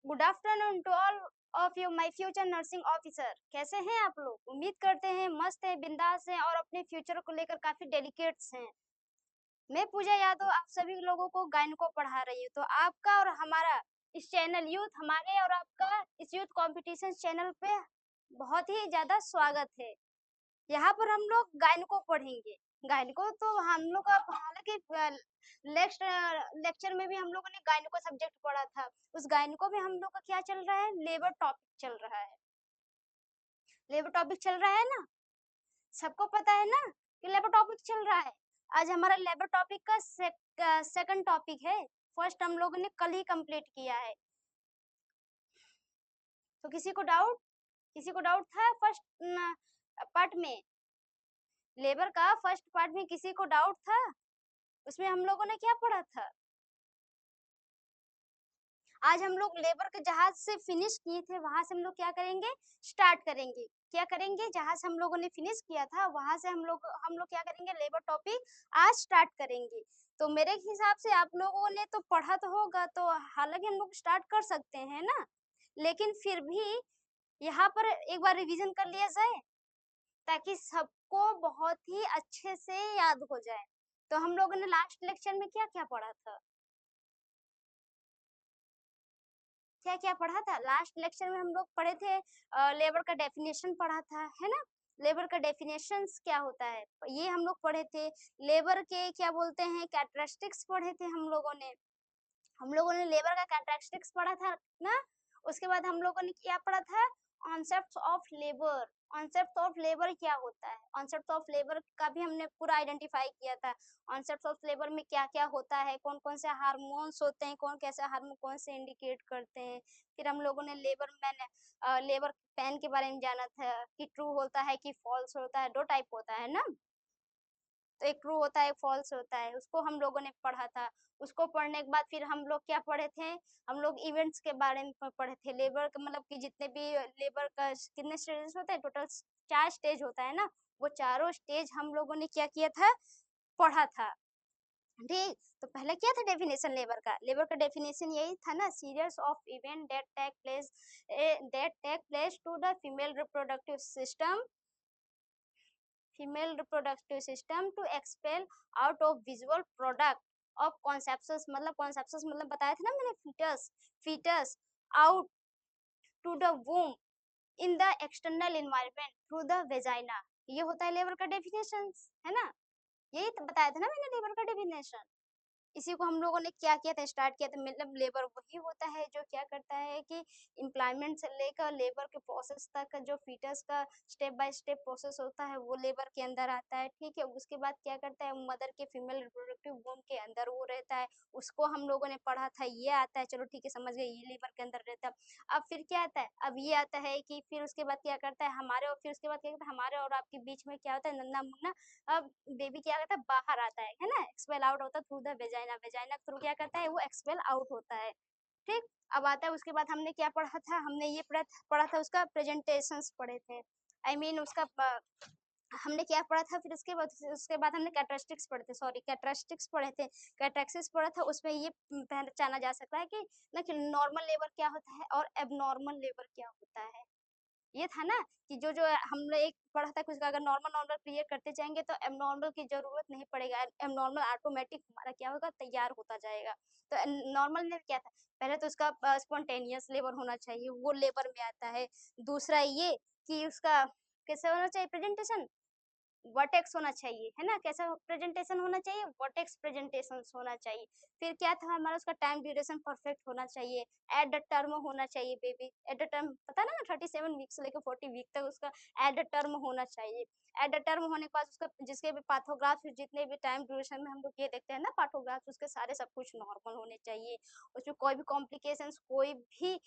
Good afternoon to all of you my future nursing officer. कैसे हैं आप लोग? उम्मीद करते हैं मस्त हैं, बिंदास हैं और अपने फ्यूचर को लेकर काफी डेडिकेट्स हैं। मैं पूजा यादव आप सभी लोगों को गायन को पढ़ा रही हूँ। तो आपका और हमारा इस चैनल यूथ हमारे और आपका इस यूथ कंपटीशन चैनल पे बहुत ही ज्यादा स्वागत है। यहाँ पर हम लोग गायन को पढ़ेंगे। गायन को तो हम लोग का हालांकि नेक्स्ट लेक्चर में भी हम लोगों ने गायन को सब्जेक्ट पढ़ा था। उस गायन को भी हम लोग का क्या चल रहा है, लेबर टॉपिक चल रहा है। लेबर टॉपिक चल रहा है ना, सबको पता है ना कि लेबर टॉपिक चल रहा है। आज हमारा लेबर टॉपिक का सेकंड टॉपिक है। फर्स्ट हम लोगों ने कल ही कंप्लीट किया है। तो किसी को डाउट था फर्स्ट पार्ट में? लेबर का फर्स्ट पार्ट में किसी को डाउट था? उसमें हम लोगों ने क्या पढ़ा था? आज हम लोग लेबर के जहाज से फिनिश किए थे, वहां से हम लोग क्या करेंगे, स्टार्ट करेंगे। क्या करेंगे, जहां से हम लोगों ने फिनिश किया था वहां से हम लोग क्या करेंगे, लेबर टॉपिक आज स्टार्ट करेंगे। तो मेरे हिसाब से आप लोगों ने तो पढ़ा तो होगा, तो हालांकि हम लोग स्टार्ट कर सकते हैं ना, लेकिन फिर भी यहाँ पर एक बार रिवीजन कर लिया जाए ताकि सबको बहुत ही अच्छे से याद हो जाए। तो हम लोगों ने लास्ट लेक्चर में क्या क्या पढ़ा था? क्या क्या पढ़ा था लास्ट लेक्चर में? हम लोग पढ़े थे लेबर का डेफिनेशन पढ़ा था, है ना। लेबर का डेफिनेशंस क्या होता है ये हम लोग पढ़े थे। लेबर के क्या बोलते हैं, कैरेक्टरिस्टिक्स पढ़े थे हम लोगों ने लेबर का कैरेक्टरिस्टिक्स पढ़ा था ना। उसके बाद हम लोगों ने क्या पढ़ा था, concept of labour. Concept of labour क्या होता है, कॉन्सेप्ट ऑफ लेबर का भी हमने पूरा आइडेंटिफाई किया था। कॉन्सेप्ट ऑफ लेबर में क्या क्या होता है, कौन कौन से हार्मोन्स होते हैं, कौन कैसे हार्मोन कौन से इंडिकेट करते हैं। फिर हम लोगों ने लेबर पेन के बारे में जाना था कि ट्रू होता है कि फॉल्स होता है। दो टाइप होता है ना, तो एक ट्रू होता है एक फॉल्स होता है, उसको हम लोगों ने पढ़ा था। उसको पढ़ने के बाद फिर हम लोग क्या पढ़े थे, हम लोग इवेंट्स के बारे में पढ़े थे। लेबर का मतलब कि जितने भी लेबर का कितने स्टेजेस होते हैं, टोटल 4 स्टेज होता है ना। वो चारों स्टेज हम लोगों ने क्या किया था, पढ़ा था। ठीक, तो पहले क्या था डेफिनेशन लेबर का डेफिनेशन यही था ना, series of event that take place to the female reproductive system to expel out of visual product of conceptions। मतलब conceptions मतलब बताया था ना मैंने, fetus out to the womb in the external environment through the vagina। ये होता है labour का डेफिनेशन, है ना। यही तो बताया था ना मैंने, लेबर का डेफिनेशन। इसी को हम लोगों ने क्या किया था, स्टार्ट किया था। मतलब लेबर वही होता है जो क्या करता है कि एम्प्लॉयमेंट से लेकर लेबर के प्रोसेस तक का जो फीटस का स्टेप बाय स्टेप प्रोसेस होता है वो लेबर के अंदर आता है। ठीक है, उसके बाद क्या करता है, मदर के फीमेल रिप्रोडक्टिव वूम के अंदर वो रहता है, उसको हम लोगों ने पढ़ा था। ये आता है, चलो ठीक है समझ गए, ये लेबर के अंदर रहता है। अब फिर क्या आता है, अब ये आता है कि फिर उसके बाद क्या करता है हमारे, और फिर उसके बाद क्या करता है, हमारे और आपके बीच में क्या होता है, नन्ना मुन्ना अब बेबी क्या करता है, बाहर आता है ना, एक्सपेल आउट होता है थ्रू द वेजाइना। वेजाइना के थ्रू क्या करता है, वो एक्सपेल आउट होता है। ठीक, अब आता है उसके बाद हमने क्या पढ़ा था, हमने ये पढ़ा था उसका प्रेजेंटेशंस पढ़े थे। आई I मीन उसका हमने क्या पढ़ा था, फिर उसके बाद हमने कैरेक्टरिस्टिक्स पढ़े थे, सॉरी कैरेक्टरिस्टिक्स पढ़े थे। कैरेक्टरिस्टिक्स पढ़ा था, उसमें ये पहचाना जा सकता है कि ना कि नॉर्मल लेबर क्या होता है और एबनॉर्मल लेबर क्या होता है। ये था ना कि जो जो हमने एक पढ़ा था कुछ, अगर नॉर्मल नॉर्मल क्रिएट करते जाएंगे तो एबनॉर्मल की जरूरत नहीं पड़ेगा, एबनॉर्मल ऑटोमेटिक हमारा क्या होगा, तैयार होता जाएगा। तो नॉर्मल में क्या था, पहले तो उसका स्पॉन्टेनियस लेबर होना चाहिए, वो लेबर में आता है। दूसरा ये कि उसका कैसे होना चाहिए प्रेजेंटेशन, वर्टेक्स होना चाहिए, है ना। कैसा प्रेजेंटेशन होना चाहिए, वर्टेक्स प्रेजेंटेशन होना चाहिए। फिर क्या था हमारा, उसका टाइम ड्यूरेशन परफेक्ट होना चाहिए, एट द टर्म होना चाहिए। बेबी एट द टर्म पता ना, 37 वीक से लेकर 40 वीक तक उसका एट द टर्म होना चाहिए। एट द टर्म होने के बाद उसका जिसके भी पाथोग्राफ, जितने भी टाइम ड्यूरेशन में हम लोग ये देखते हैं ना पाथोग्राफ, उसके सारे सब कुछ नॉर्मल होने चाहिए। उसमें कोई भी कॉम्प्लिकेशंस कोई भी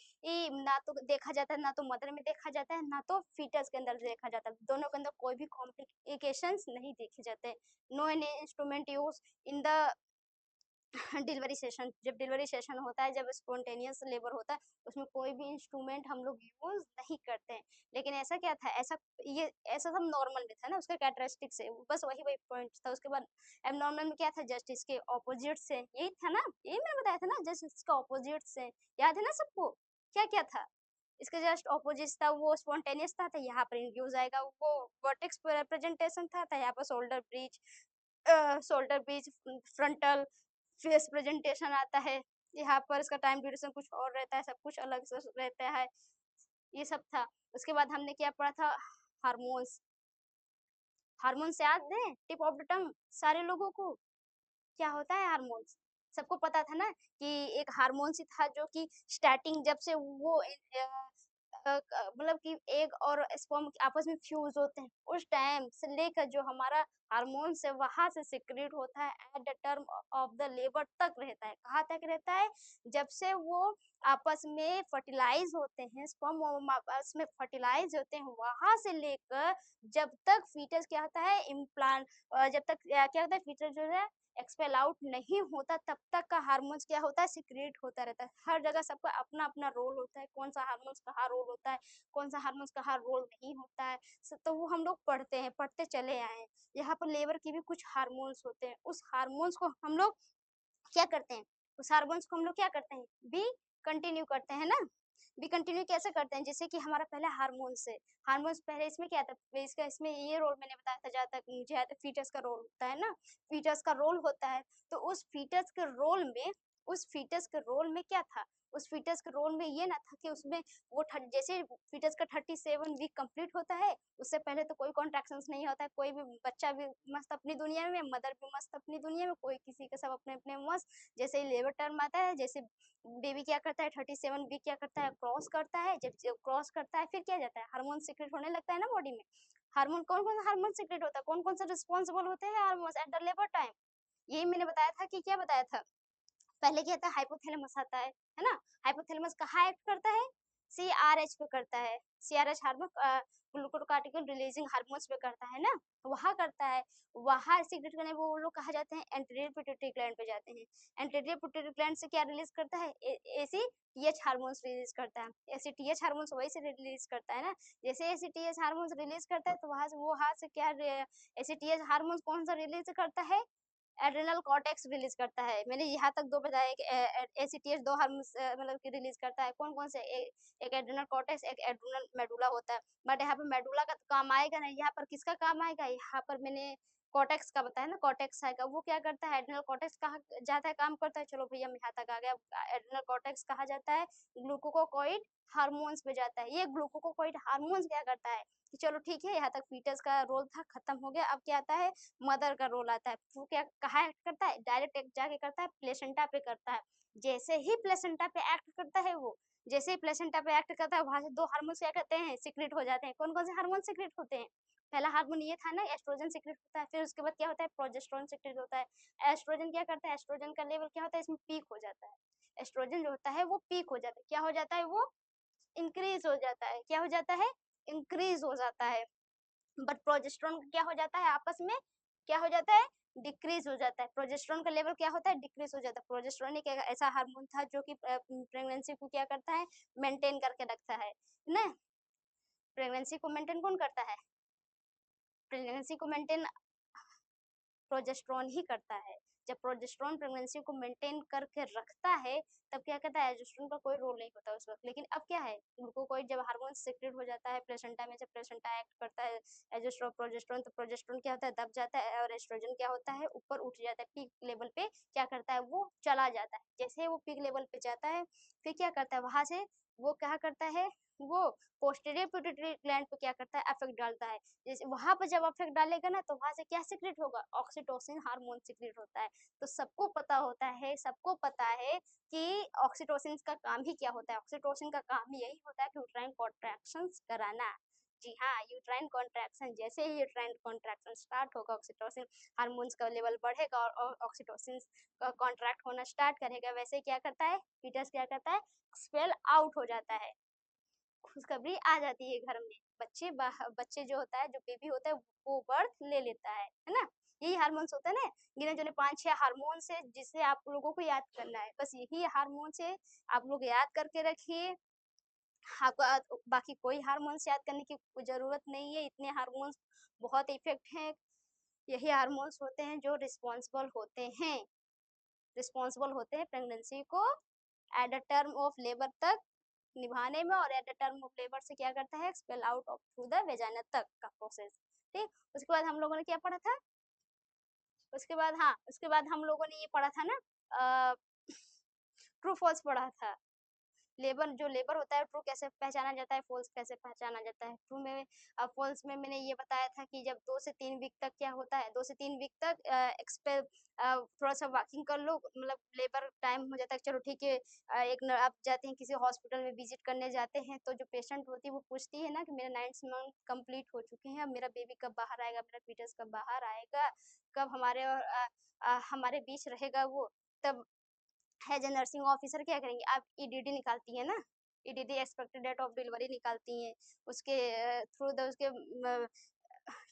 ना तो देखा जाता है, ना तो मदर में देखा जाता है, ना तो फीटस के अंदर देखा जाता है। दोनों के अंदर कोई भी कॉम्प्लिकेशंस नहीं देखे जाते। No any instrument use in the delivery session. जब डिलीवरी सेशन होता है, जब स्पॉन्टेनियस लेबर होता है, उसमें कोई भी इंस्ट्रूमेंट हम लोग यूज नहीं करते हैं। लेकिन ऐसा क्या था, ऐसा सब नॉर्मल में था ना, उसका कैरेक्टरिस्टिक से बस वही वही पॉइंट था। उसके बाद एबनॉर्मल में क्या था, जस्ट इसके ऑपोजिट से, यही था ना, यही मैंने बताया था ना, जस्ट इसका ऑपोजिट से। याद है ना सबको, क्या क्या था, इसके जस्ट ऑपोजिट था, वो स्पॉन्टेनियस था, तो यहाँ पर इंड्यूस आएगा। वो वर्टेक्स प्रेजेंटेशन था, तो यहाँ पर shoulder bridge frontal face presentation आता है। यहाँ पर इसका टाइम ड्यूरेशन कुछ और रहता है, सब कुछ अलग से रहता है, ये सब था। उसके बाद हमने क्या पढ़ा था, हार्मोन्स। हार्मोन्स याद है, टिप ऑफ द टंग सारे लोगों को, क्या होता है हार्मोन्स? सबको पता था ना कि एक हार्मोन्स ही था जो कि स्टार्टिंग जब से वो मतलब कि एग और स्पर्म आपस में फ्यूज होते हैं, उस टाइम से लेकर जो हमारा हार्मोन्स है वहां से सिक्रेट होता है at the term of the labour तक रहता है। कहाँ तक रहता है? जब से वो आपस में फर्टिलाइज होते हैं, स्पर्म आपस में फर्टिलाइज होते हैं, वहां से लेकर जब तक फीटस क्या होता है, इम्प्लांट, जब तक क्या होता है, फीटस जो है एक्सपेल आउट नहीं होता, तब तक का हार्मोन्स क्या होता है, सिक्रेट होता रहता है। हर जगह सबका अपना अपना रोल होता है, कौन सा हार्मोन्स कहाँ रोल होता है, कौन सा हार्मोन्स कहाँ रोल नहीं होता है, तो वो हम लोग पढ़ते हैं, पढ़ते चले आए हैं। यहाँ पर लेबर के भी कुछ हार्मोन्स होते हैं, उस हार्मोन्स को हम लोग क्या करते हैं, उस हार्मोन्स को हम लोग क्या करते हैं, बी कंटिन्यू करते हैं ना। बी कंटिन्यू कैसे करते हैं, जैसे कि हमारा पहला हार्मोन्स है, हार्मोन्स पहले इसमें क्या था, इसका इसमें ये रोल मैंने बताया था, जहाँ तक मुझे याद है फीटस का रोल होता है ना, फीटस का रोल होता है। तो उस फीटस के रोल में, उस फीटस के रोल में क्या था, उस फीटस के रोल में ये ना था कि उसमें वो जैसे फीटस का 37 वीक कंप्लीट होता है, उससे पहले तो कोई कॉन्ट्रैक्शंस नहीं होता है, कोई भी बच्चा भी मस्त अपनी दुनिया में, मदर भी मस्त अपनी दुनिया में, कोई किसी के सब अपने अपने मस्त। जैसे ही लेबर टर्म आता है, जैसे बेबी क्या करता है, 37 वीक क्या करता है, क्रॉस करता है, जब क्रॉस करता है फिर क्या जाता है, हार्मोन सीक्रेट होने लगता है ना बॉडी में। हार्मोन, कौन कौन सा हार्मोन सीक्रेट होता है, कौन कौन सा रिस्पॉन्सिबल होते हैं hormones at the labour time? यही मैंने बताया था कि क्या बताया था, पहले क्या था, हाइपोथैलेमस आता है ना। हाइपोथैलेमस कहाँ एक्ट करता है, सीआरएच पे करता है, सीआरएच हार्मोन ग्लूकोकार्टिकल रिलीजिंग हार्मोन्स पे करता है ना, वहाँ करता है। वहाँ सीक्रेट करने वो लोग कहा जाते हैं एंटीरियर पिट्यूटरी ग्लैंड पे जाते हैं। एंटीरियर पिट्यूटरी ग्लैंड से क्या रिलीज करता है, एसीटीएच हार्मोन्स रिलीज करता है। एसीटीएच हार्मोन्स वही से रिलीज करता है ना, जैसे एसीटीएच हार्मोन्स रिलीज करता है तो वहाँ से, वो वहाँ से क्या, एसीटीएच हार्मोन्स कौन सा रिलीज करता है, एड्रेनल कॉर्टेक्स रिलीज करता है। मैंने यहाँ तक दो बताया कि एसीटीएच दो हार्मोन्स मतलब कि रिलीज करता है, कौन कौन से, एक एड्रेनल कॉर्टेक्स, एक एड्रेनल मेडुला होता है। बट यहाँ पर मेडुला का तो काम आएगा नहीं, यहाँ पर किसका काम आएगा, यहाँ पर मैंने कॉर्टेक्स का बताया ना, कॉर्टेक्स आएगा। वो क्या करता है, एड्रेनल कॉर्टेक्स कहाँ जाता है, काम करता है, चलो भैया मैं यहाँ तक आ गया। एड्रेनल कॉर्टेक्स कहाँ जाता है, ग्लूकोकोकॉइड हार्मोन्स पे जाता है। ये ग्लूकोकोकॉइड हार्मोन्स क्या करता है कि चलो ठीक है, यहाँ तक फीटस का रोल था, खत्म हो गया। अब क्या आता है, मदर का रोल आता है। वो क्या कहाँ एक्ट करता है, डायरेक्ट एक्ट जाके करता है, प्लेसेंटा पे करता है। जैसे ही प्लेसेंटा पे एक्ट करता है वो, जैसे ही प्लेसेंटा पे एक्ट करता है, वहां से दो हार्मोन क्या कहते हैं, सीक्रेट हो जाते हैं। कौन कौन से हार्मोन सीक्रेट होते हैं, पहला हार्मोन ये था ना, एस्ट्रोजन सीक्रेट होता है। फिर उसके बाद क्या होता है, प्रोजेस्टेरोन सीक्रेट होता है। एस्ट्रोजन क्या करता है, एस्ट्रोजन का लेवल क्या होता है, इसमें पीक हो जाता है। एस्ट्रोजन जो होता है वो पीक हो जाता है, क्या हो जाता है, वो इंक्रीज हो जाता है। क्या हो जाता है, इंक्रीज हो जाता है। बट प्रोजेस्टेरोन क्या हो जाता है, आपस में क्या हो जाता है, डिक्रीज हो जाता है। प्रोजेस्टेरोन का लेवल क्या होता है, डिक्रीज हो जाता है। प्रोजेस्टेरोन एक ऐसा हार्मोन था जो कि प्रेगनेंसी को क्या करता है, मेंटेन करके रखता है ना। प्रेगनेंसी को मेंटेन कौन करता है, प्रेगनेंसी को मेंटेन प्रोजेस्टेरोन ही करता है। जब प्रोजेस्टेरोन प्रेगनेंसी को मेंटेन करके रखता है, तब क्या कहता है, एस्ट्रोजन का कोई रोल नहीं होता उस वक्त। लेकिन अब क्या है, ग्लूकोकोइड जब हार्मोन सीक्रेट हो जाता है प्लेसेंटा में, जब प्लेसेंटा एक्ट करता है एस्ट्रोजन प्रोजेस्टेरोन, तो प्रोजेस्टेरोन क्या होता है, दब जाता है, और एस्ट्रोजन क्या होता है, ऊपर उठ जाता है, पीक लेवल पे क्या करता है, वो चला जाता है। जैसे ही वो पीक लेवल पे जाता है, फिर क्या करता है, वहां से वो क्या करता है, वो पोस्टीरियर पिट्यूटरी ग्लैंड पे क्या करता है, इफेक्ट डालता है। जैसे वहां पर जब अफेक्ट डालेगा ना, तो वहां से क्या सीक्रेट होगा, ऑक्सीटोसिन हार्मोन सीक्रेट होता है। तो सबको पता होता है, सबको पता है कि ऑक्सीटोसिन का काम ही क्या होता है। ऑक्सीटोसिन का काम यही होता है कि यूट्राइन कॉन्ट्रैक्शंस कराना। जी हाँ, यूट्राइन कॉन्ट्रैक्शन, जैसे ही यूट्राइन कॉन्ट्रैक्शन स्टार्ट होगा, ऑक्सीटोसिन हार्मोन्स का लेवल बढ़ेगा और ऑक्सीटोसिन का कॉन्ट्रैक्ट होना स्टार्ट करेगा। वैसे क्या करता है, फीटस क्या करता है, स्पेल आउट हो जाता है, खुशखबरी आ जाती है घर में। बच्चे जो होता है, जो बेबी होता है, वो बर्थ ले लेता है ना। यही हार्मोन्स होता है ना, गिने चुने 5-6 हार्मोन्स है जिसे आप लोगों को याद करना है। बस यही हार्मोन्स है, आप लोग याद करके रखिए। आपको बाकी कोई हार्मोन्स याद करने की जरूरत नहीं है, इतने हार्मोन्स बहुत इफेक्ट हैं। यही हार्मोन्स होते हैं जो रिस्पॉन्सिबल होते हैं प्रेगनेंसी को at the term of labour तक निभाने में, और at the term of labour से क्या करता है, expel out of through the vagina तक का प्रोसेस। ठीक, उसके बाद हम लोगों ने क्या पढ़ा था, उसके बाद हाँ, उसके बाद हम लोगों ने ये पढ़ा था ना, ट्रू फॉल्स पढ़ा था। लेबर, जो लेबर होता है, ट्रू कैसे पहचाना जाता है, फॉल्स कैसे पहचाना जाता है। ट्रू में, फॉल्स में मैंने ये बताया था कि जब 2 से 3 वीक तक क्या होता है, 2 से 3 वीक तक एक्सपेल, थोड़ा सा वॉकिंग कर लो, मतलब लेबर टाइम हो जाता है, चलो ठीक है। एक न, आप जाते हैं किसी हॉस्पिटल में विजिट करने जाते हैं, तो जो पेशेंट होती है वो पूछती है ना कि मेरा 9 मंथ कंप्लीट हो चुके हैं, अब मेरा बेबी कब बाहर आएगा, मेरा फीटस कब बाहर आएगा, कब हमारे और हमारे बीच रहेगा वो। तब एज ए नर्सिंग ऑफिसर क्या करेंगे, आप ईडीडी निकालती है ना, EDD expected date of delivery निकालती हैं, उसके थ्रू द उसके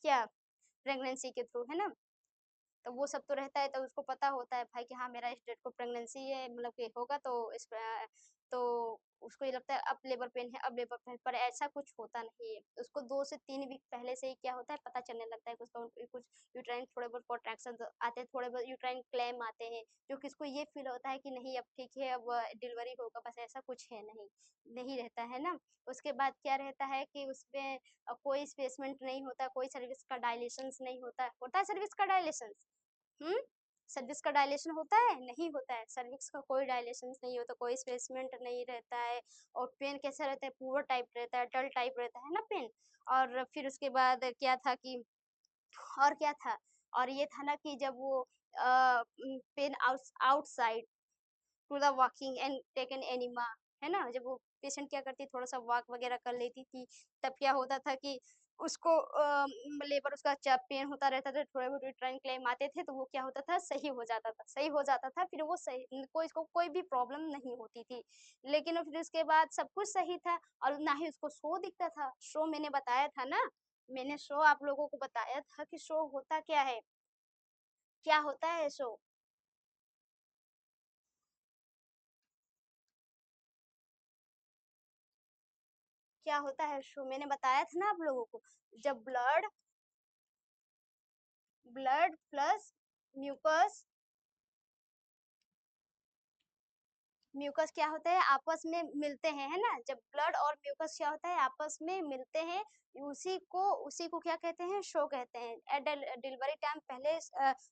क्या, प्रेगनेंसी के थ्रू, है ना। तो वो सब तो रहता है, तो उसको पता होता है भाई कि हाँ मेरा इस डेट को प्रेगनेंसी है, मतलब कि होगा, तो इस तो उसको ये लगता है अब लेबर पेन है, अब लेबर पेन, पर ऐसा कुछ होता नहीं है। उसको 2 से 3 वीक पहले से ही क्या होता है, पता चलने लगता है कि उसका कुछ यूट्राइन थोड़े बहुत कॉन्ट्रैक्शन आते हैं, थोड़े बहुत यूट्राइन क्लैम आते हैं, जो किसको ये फील होता है कि नहीं अब ठीक है, अब डिलीवरी होगा, बस ऐसा कुछ है नहीं, नहीं रहता है ना। उसके बाद क्या रहता है कि उसमें कोई स्पेसमेंट नहीं होता, कोई सर्विस का डायलेशन नहीं होता, होता है सर्विस का डायलेशन, हुँ? सर्विक्स का डायलेशन होता है? नहीं होता है। सर्विक्स का कोई डायलेशन नहीं होता, कोई स्पेसमेंट नहीं रहता है, और पेन कैसा रहता है, पुअर टाइप रहता है, डल टाइप रहता है ना पेन। और फिर उसके बाद क्या था कि, और क्या था? और ये था ना कि जब वो pain outside to the walking and taken enema, है ना? जब वो पेशेंट क्या करती, थोड़ा-सा वॉक वगैरह कर लेती थी, तब क्या होता था कि उसको लेबर उसका जब पेन होता रहता था, थोड़े बहुत यूट्राइन क्लैम आते थे, तो वो क्या होता था, सही हो जाता था, सही हो जाता था, फिर वो सही, कोई इसको कोई भी प्रॉब्लम नहीं होती थी। लेकिन फिर उसके बाद सब कुछ सही था, और ना ही उसको शो दिखता था। शो मैंने बताया था ना, मैंने शो आप लोगों को बताया था कि शो होता क्या है? क्या होता है शो? क्या होता है शो? मैंने बताया था ना आप लोगों को, जब blood blood plus mucus, mucus क्या होता है, आपस में मिलते हैं, है ना। जब ब्लड और म्यूकस क्या होता है, आपस में मिलते हैं, उसी को क्या कहते हैं, शो कहते हैं। एट डिलीवरी टाइम पहले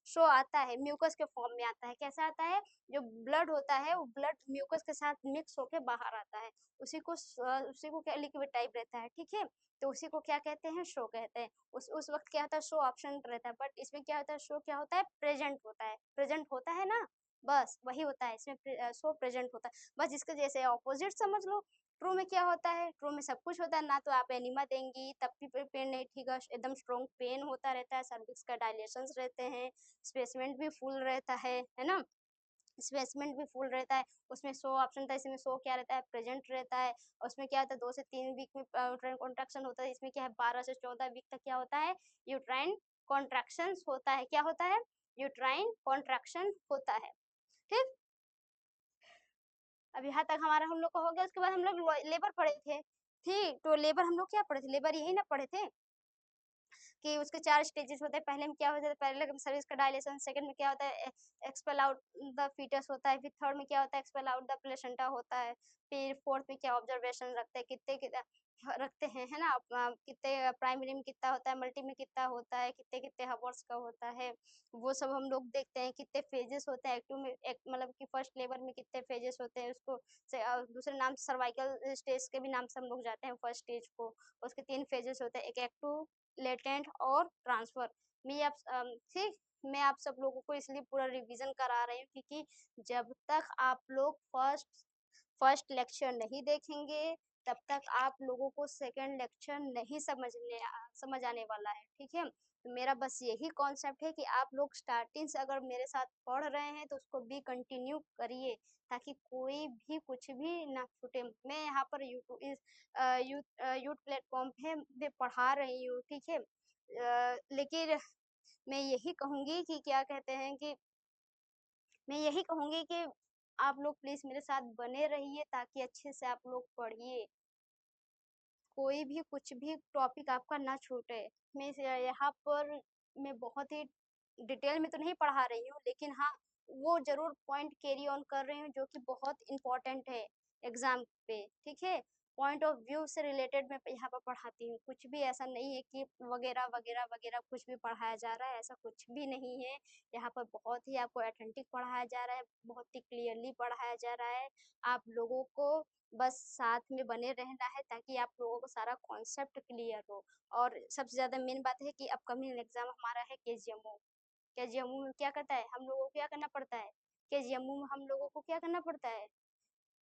शो आता है, म्यूकस के फॉर्म में आता है। कैसा आता है, जो ब्लड होता है वो ब्लड म्यूकस के साथ मिक्स होके बाहर आता है, उसी को क्या, लिक्विड टाइप रहता है, ठीक है। तो उसी को क्या कहते हैं, शो कहते हैं। उस वक्त क्या होता है, शो ऑप्शन रहता है, बट इसमें क्या होता है, शो क्या होता है, प्रेजेंट होता है, प्रेजेंट होता है ना, बस वही होता है इसमें, सो प्रेजेंट होता है, बस इसके जैसे ऑपोजिट समझ लो। ट्रू में क्या होता है, ट्रू में सब कुछ होता है, ना तो आप एनिमा देंगी तब भी पेन नहीं ठीक है, एकदम स्ट्रॉन्ग पेन होता रहता है, सर्विक्स का डायलेशन रहते हैं, स्पेसमेंट भी फुल रहता है ना, स्पेसमेंट भी फुल रहता है। उसमें शो ऑप्शन था, इसमें शो क्या रहता है, प्रेजेंट रहता है। और उसमें क्या होता है, 2 से 3 वीक में यूट्राइन कॉन्ट्रैक्शन होता है, इसमें क्या है, 12 से 14 वीक तक क्या होता है, यूट्राइन कॉन्ट्रैक्शन होता है, क्या होता है, यूट्राइन कॉन्ट्रैक्शन होता है, ठीक। अब यहाँ तक हमारा हम लोग का हो गया। उसके बाद हम लोग लेबर पढ़े थे, ठीक। तो लेबर हम लोग क्या पढ़े थे, लेबर यही ना पढ़े थे कि उसके 4 स्टेजेस होते हैं। पहले में क्या होता है, पहले सर्विस का डायलेशन, सेकंड में क्या होता है, एक्सपेल आउट द फीटस होता है, फिर थर्ड में क्या होता है, एक्सपेल आउट द प्लेसेंटा होता है, फिर फोर्थ में क्या ऑब्जर्वेशन रखते हैं, कितने रखते हैं, है ना। कितने प्राइमरी में कितना होता है, मल्टी में कितना होता है, कितने कितने हवर्स का होता है, वो सब हम लोग देखते हैं। कितने फेजेस होते हैं, एक्टिव में मतलब कि फर्स्ट लेबर में कितने फेजेस होते हैं, उसको दूसरे नाम सर्वाइकल स्टेज के भी नाम से हम लोग जाते हैं फर्स्ट स्टेज को। उसके 3 फेजेस होते हैं, एक एक्टिव, लेटेंट और ट्रांसफर। मैं आप ठीक, मैं आप सब लोगों को इसलिए पूरा रिवीजन करा रही हूँ, क्योंकि जब तक आप लोग फर्स्ट फर्स्ट लेक्चर नहीं देखेंगे, तब तक आप लोगों को सेकंड लेक्चर नहीं समझ आने वाला है, ठीक है। तो मेरा बस यही कॉन्सेप्ट है कि आप लोग स्टार्टिंग से अगर मेरे साथ पढ़ रहे हैं तो उसको भी कंटिन्यू करिए, ताकि कोई भी कुछ भी ना छूटे। मैं यहाँ पर यूट्यूब यूथ प्लेटफॉर्म पे मैं पढ़ा रही हूँ, ठीक है। लेकिन मैं यही कहूँगी कि क्या कहते हैं कि, मैं यही कहूँगी कि आप लोग प्लीज़ मेरे साथ बने रहिए, ताकि अच्छे से आप लोग पढ़िए, कोई भी कुछ भी टॉपिक आपका ना छूटे। मैं यहाँ पर मैं बहुत ही डिटेल में तो नहीं पढ़ा रही हूँ, लेकिन हाँ, वो ज़रूर पॉइंट कैरी ऑन कर रही हूँ जो कि बहुत इम्पोर्टेंट है। एग्जाम पे, ठीक है। पॉइंट ऑफ व्यू से रिलेटेड मैं यहाँ पर पढ़ाती हूँ, कुछ भी ऐसा नहीं है कि वगैरह वगैरह वगैरह कुछ भी पढ़ाया जा रहा है, ऐसा कुछ भी नहीं है। यहाँ पर बहुत ही आपको ऑथेंटिक पढ़ाया जा रहा है, बहुत ही क्लियरली पढ़ाया जा रहा है। आप लोगों को बस साथ में बने रहना है ताकि आप लोगों को सारा कॉन्सेप्ट क्लियर हो। और सबसे ज़्यादा मेन बात है कि अपकमिंग एग्जाम हमारा है केजीएमओ। केजीएमओ में क्या करता है, हम लोगों को क्या करना पड़ता है, केजीएमओ में हम लोगों को क्या करना पड़ता है,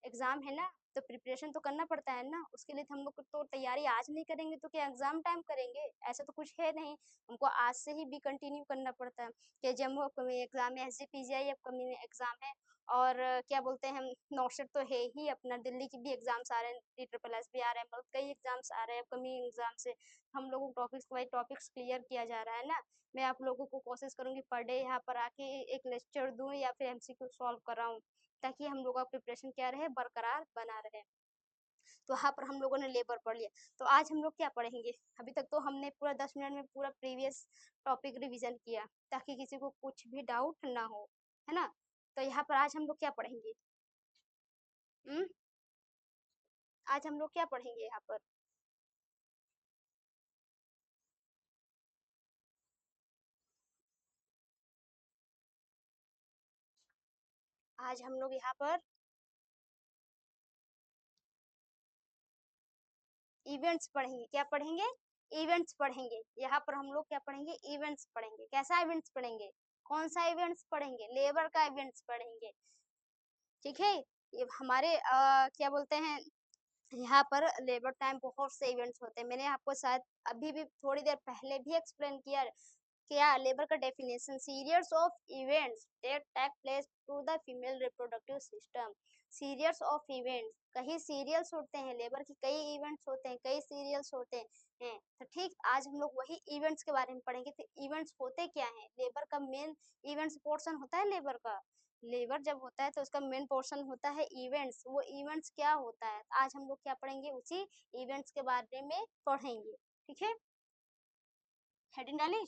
एग्जाम है ना, तो प्रिपरेशन तो करना पड़ता है ना। उसके लिए तो हम लोग तो तैयारी आज नहीं करेंगे तो क्या एग्जाम टाइम करेंगे, ऐसा तो कुछ है नहीं। हमको आज से ही भी कंटिन्यू करना पड़ता है कि जम्मू अपकमिंग एग्जाम है, एसजीपीजीआई अपकमिंग एग्जाम है। और क्या बोलते हैं, हम नौशेट तो है ही, अपना दिल्ली की भी एग्जाम्स आ रहे हैं, DSSS भी आ रहे हैं, मतलब कई एग्जाम्स आ रहे हैं अपकमिंग एग्जाम से। हम लोगों को टॉपिक्स बाई टॉपिक्स क्लियर किया जा रहा है ना। मैं आप लोगों को कोशिश करूंगी पर डे यहाँ पर आके एक लेक्चर दूं या फिर एमसीक्यू सॉल्व कराऊं, ताकि हम लोग का प्रिपरेशन क्या रहे, बरकरार बना रहे। तो वहाँ पर हम लोगों ने लेबर पढ़ लिया। तो आज हम लोग क्या पढ़ेंगे, अभी तक तो हमने पूरा 10 मिनट में पूरा प्रीवियस टॉपिक रिवीजन किया ताकि किसी को कुछ भी डाउट ना हो, है ना। तो यहाँ पर आज हम लोग क्या पढ़ेंगे, हम्म, आज हम लोग क्या पढ़ेंगे यहाँ पर, आज हम लोग यहाँ पर इवेंट्स पढ़ेंगे। क्या पढ़ेंगे, इवेंट्स पढ़ेंगे। यहाँ पर हम लोग क्या पढ़ेंगे, इवेंट्स पढ़ेंगे। कैसा इवेंट्स पढ़ेंगे, कौन सा इवेंट्स पढ़ेंगे, लेबर का इवेंट्स पढ़ेंगे, ठीक है। ये हमारे क्या बोलते हैं, यहाँ पर लेबर टाइम बहुत से इवेंट्स होते हैं। मैंने आपको शायद अभी भी थोड़ी देर पहले भी एक्सप्लेन किया क्या लेबर का definition, series of events that take place to the female reproductive system. Series of events, कई सीरियल्स होते हैं, लेबर की कई इवेंट्स होते हैं, कई सीरियल्स होते हैं। तो ठीक, आज हम लोग वही इवेंट्स के बारे में पढ़ेंगे। तो इवेंट्स होते क्या हैं, लेबर का मेन इवेंट्स पोर्शन होता है लेबर का। लेबर जब होता है तो उसका मेन पोर्शन होता है इवेंट्स। वो इवेंट्स क्या होता है, आज हम लोग क्या पढ़ेंगे, उसी इवेंट्स के बारे में पढ़ेंगे, ठीक है। हेडिंग डाली,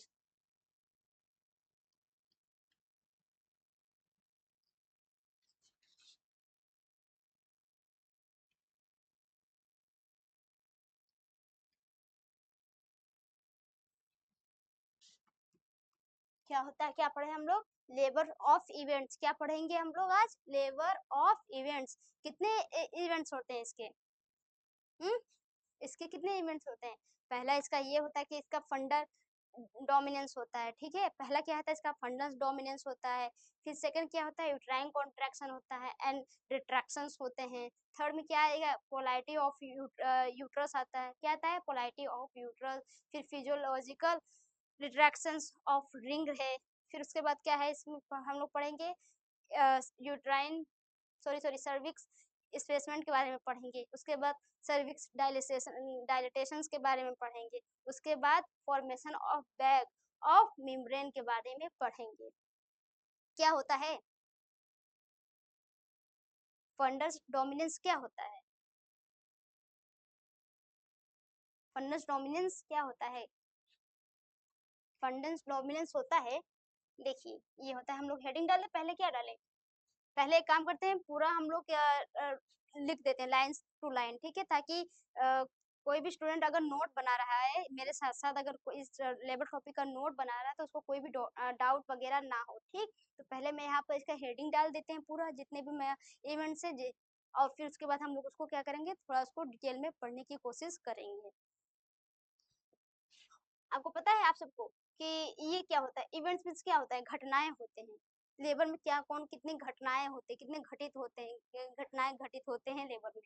क्या होता है, क्या पढ़े हम लोग, लेबर ऑफ इवेंट्स। क्या पढ़ेंगे हम लोग आज, लेबर ऑफ इवेंट्स। कितने इवेंट्स होते हैं इसके, हम्म, इसके कितने इवेंट्स होते हैं। पहला इसका ये होता है कि इसका फंडल डोमिनेंस होता है, ठीक है। पहला क्या होता है, इसका फंडल डोमिनेंस होता है। फिर सेकंड क्या होता है, यूट्राइन कॉन्ट्रैक्शन होता है एंड रिट्रैक्शंस होते हैं। थर्ड में क्या आएगा, पोलैरिटी ऑफ यूट्रस आता है। क्या आता है, पोलैरिटी ऑफ यूट्रस। फिर फिजियोलॉजिकल रिट्रैक्शंस ऑफ रिंग है। फिर उसके बाद क्या है, इसमें हम लोग पढ़ेंगे यूट्राइन, सॉरी सॉरी सर्विक्स स्पेसमेंट के बारे में पढ़ेंगे। उसके बाद सर्विक्स डायलेटेशन के बारे में पढ़ेंगे। उसके बाद formation of bag of membrane के बारे में पढ़ेंगे। क्या होता है, फंडस डोमिनेंस क्या होता है, फंडस डोमिनेंस क्या होता है, फंडस डोमिनेंस होता है, देखिए ये होता है। हम लोग हेडिंग डाले, पहले क्या डालें, पहले एक काम करते हैं, पूरा हम लोग लिख देते हैं लाइन टू लाइन, ठीक है। ताकि कोई भी स्टूडेंट अगर नोट बना रहा है मेरे साथ साथ, अगर कोई इस लेबर टॉपिक का नोट बना रहा है तो उसको कोई भी डाउट वगैरह ना हो, ठीक। तो पहले मैं यहाँ पर इसका हेडिंग डाल देते हैं पूरा, जितने भी मैं इवेंट्स है। और फिर उसके बाद हम लोग उसको क्या करेंगे, थोड़ा उसको डिटेल में पढ़ने की कोशिश करेंगे। आपको पता है आप सबको कि ये क्या होता है, इवेंट्स मीन्स क्या होता है, घटनाएं होते हैं। लेबर में क्या कौन कितनी घटनाएं होती है, कितने घटित होते हैं, घटनाएं घटित होते हैं लेबर में,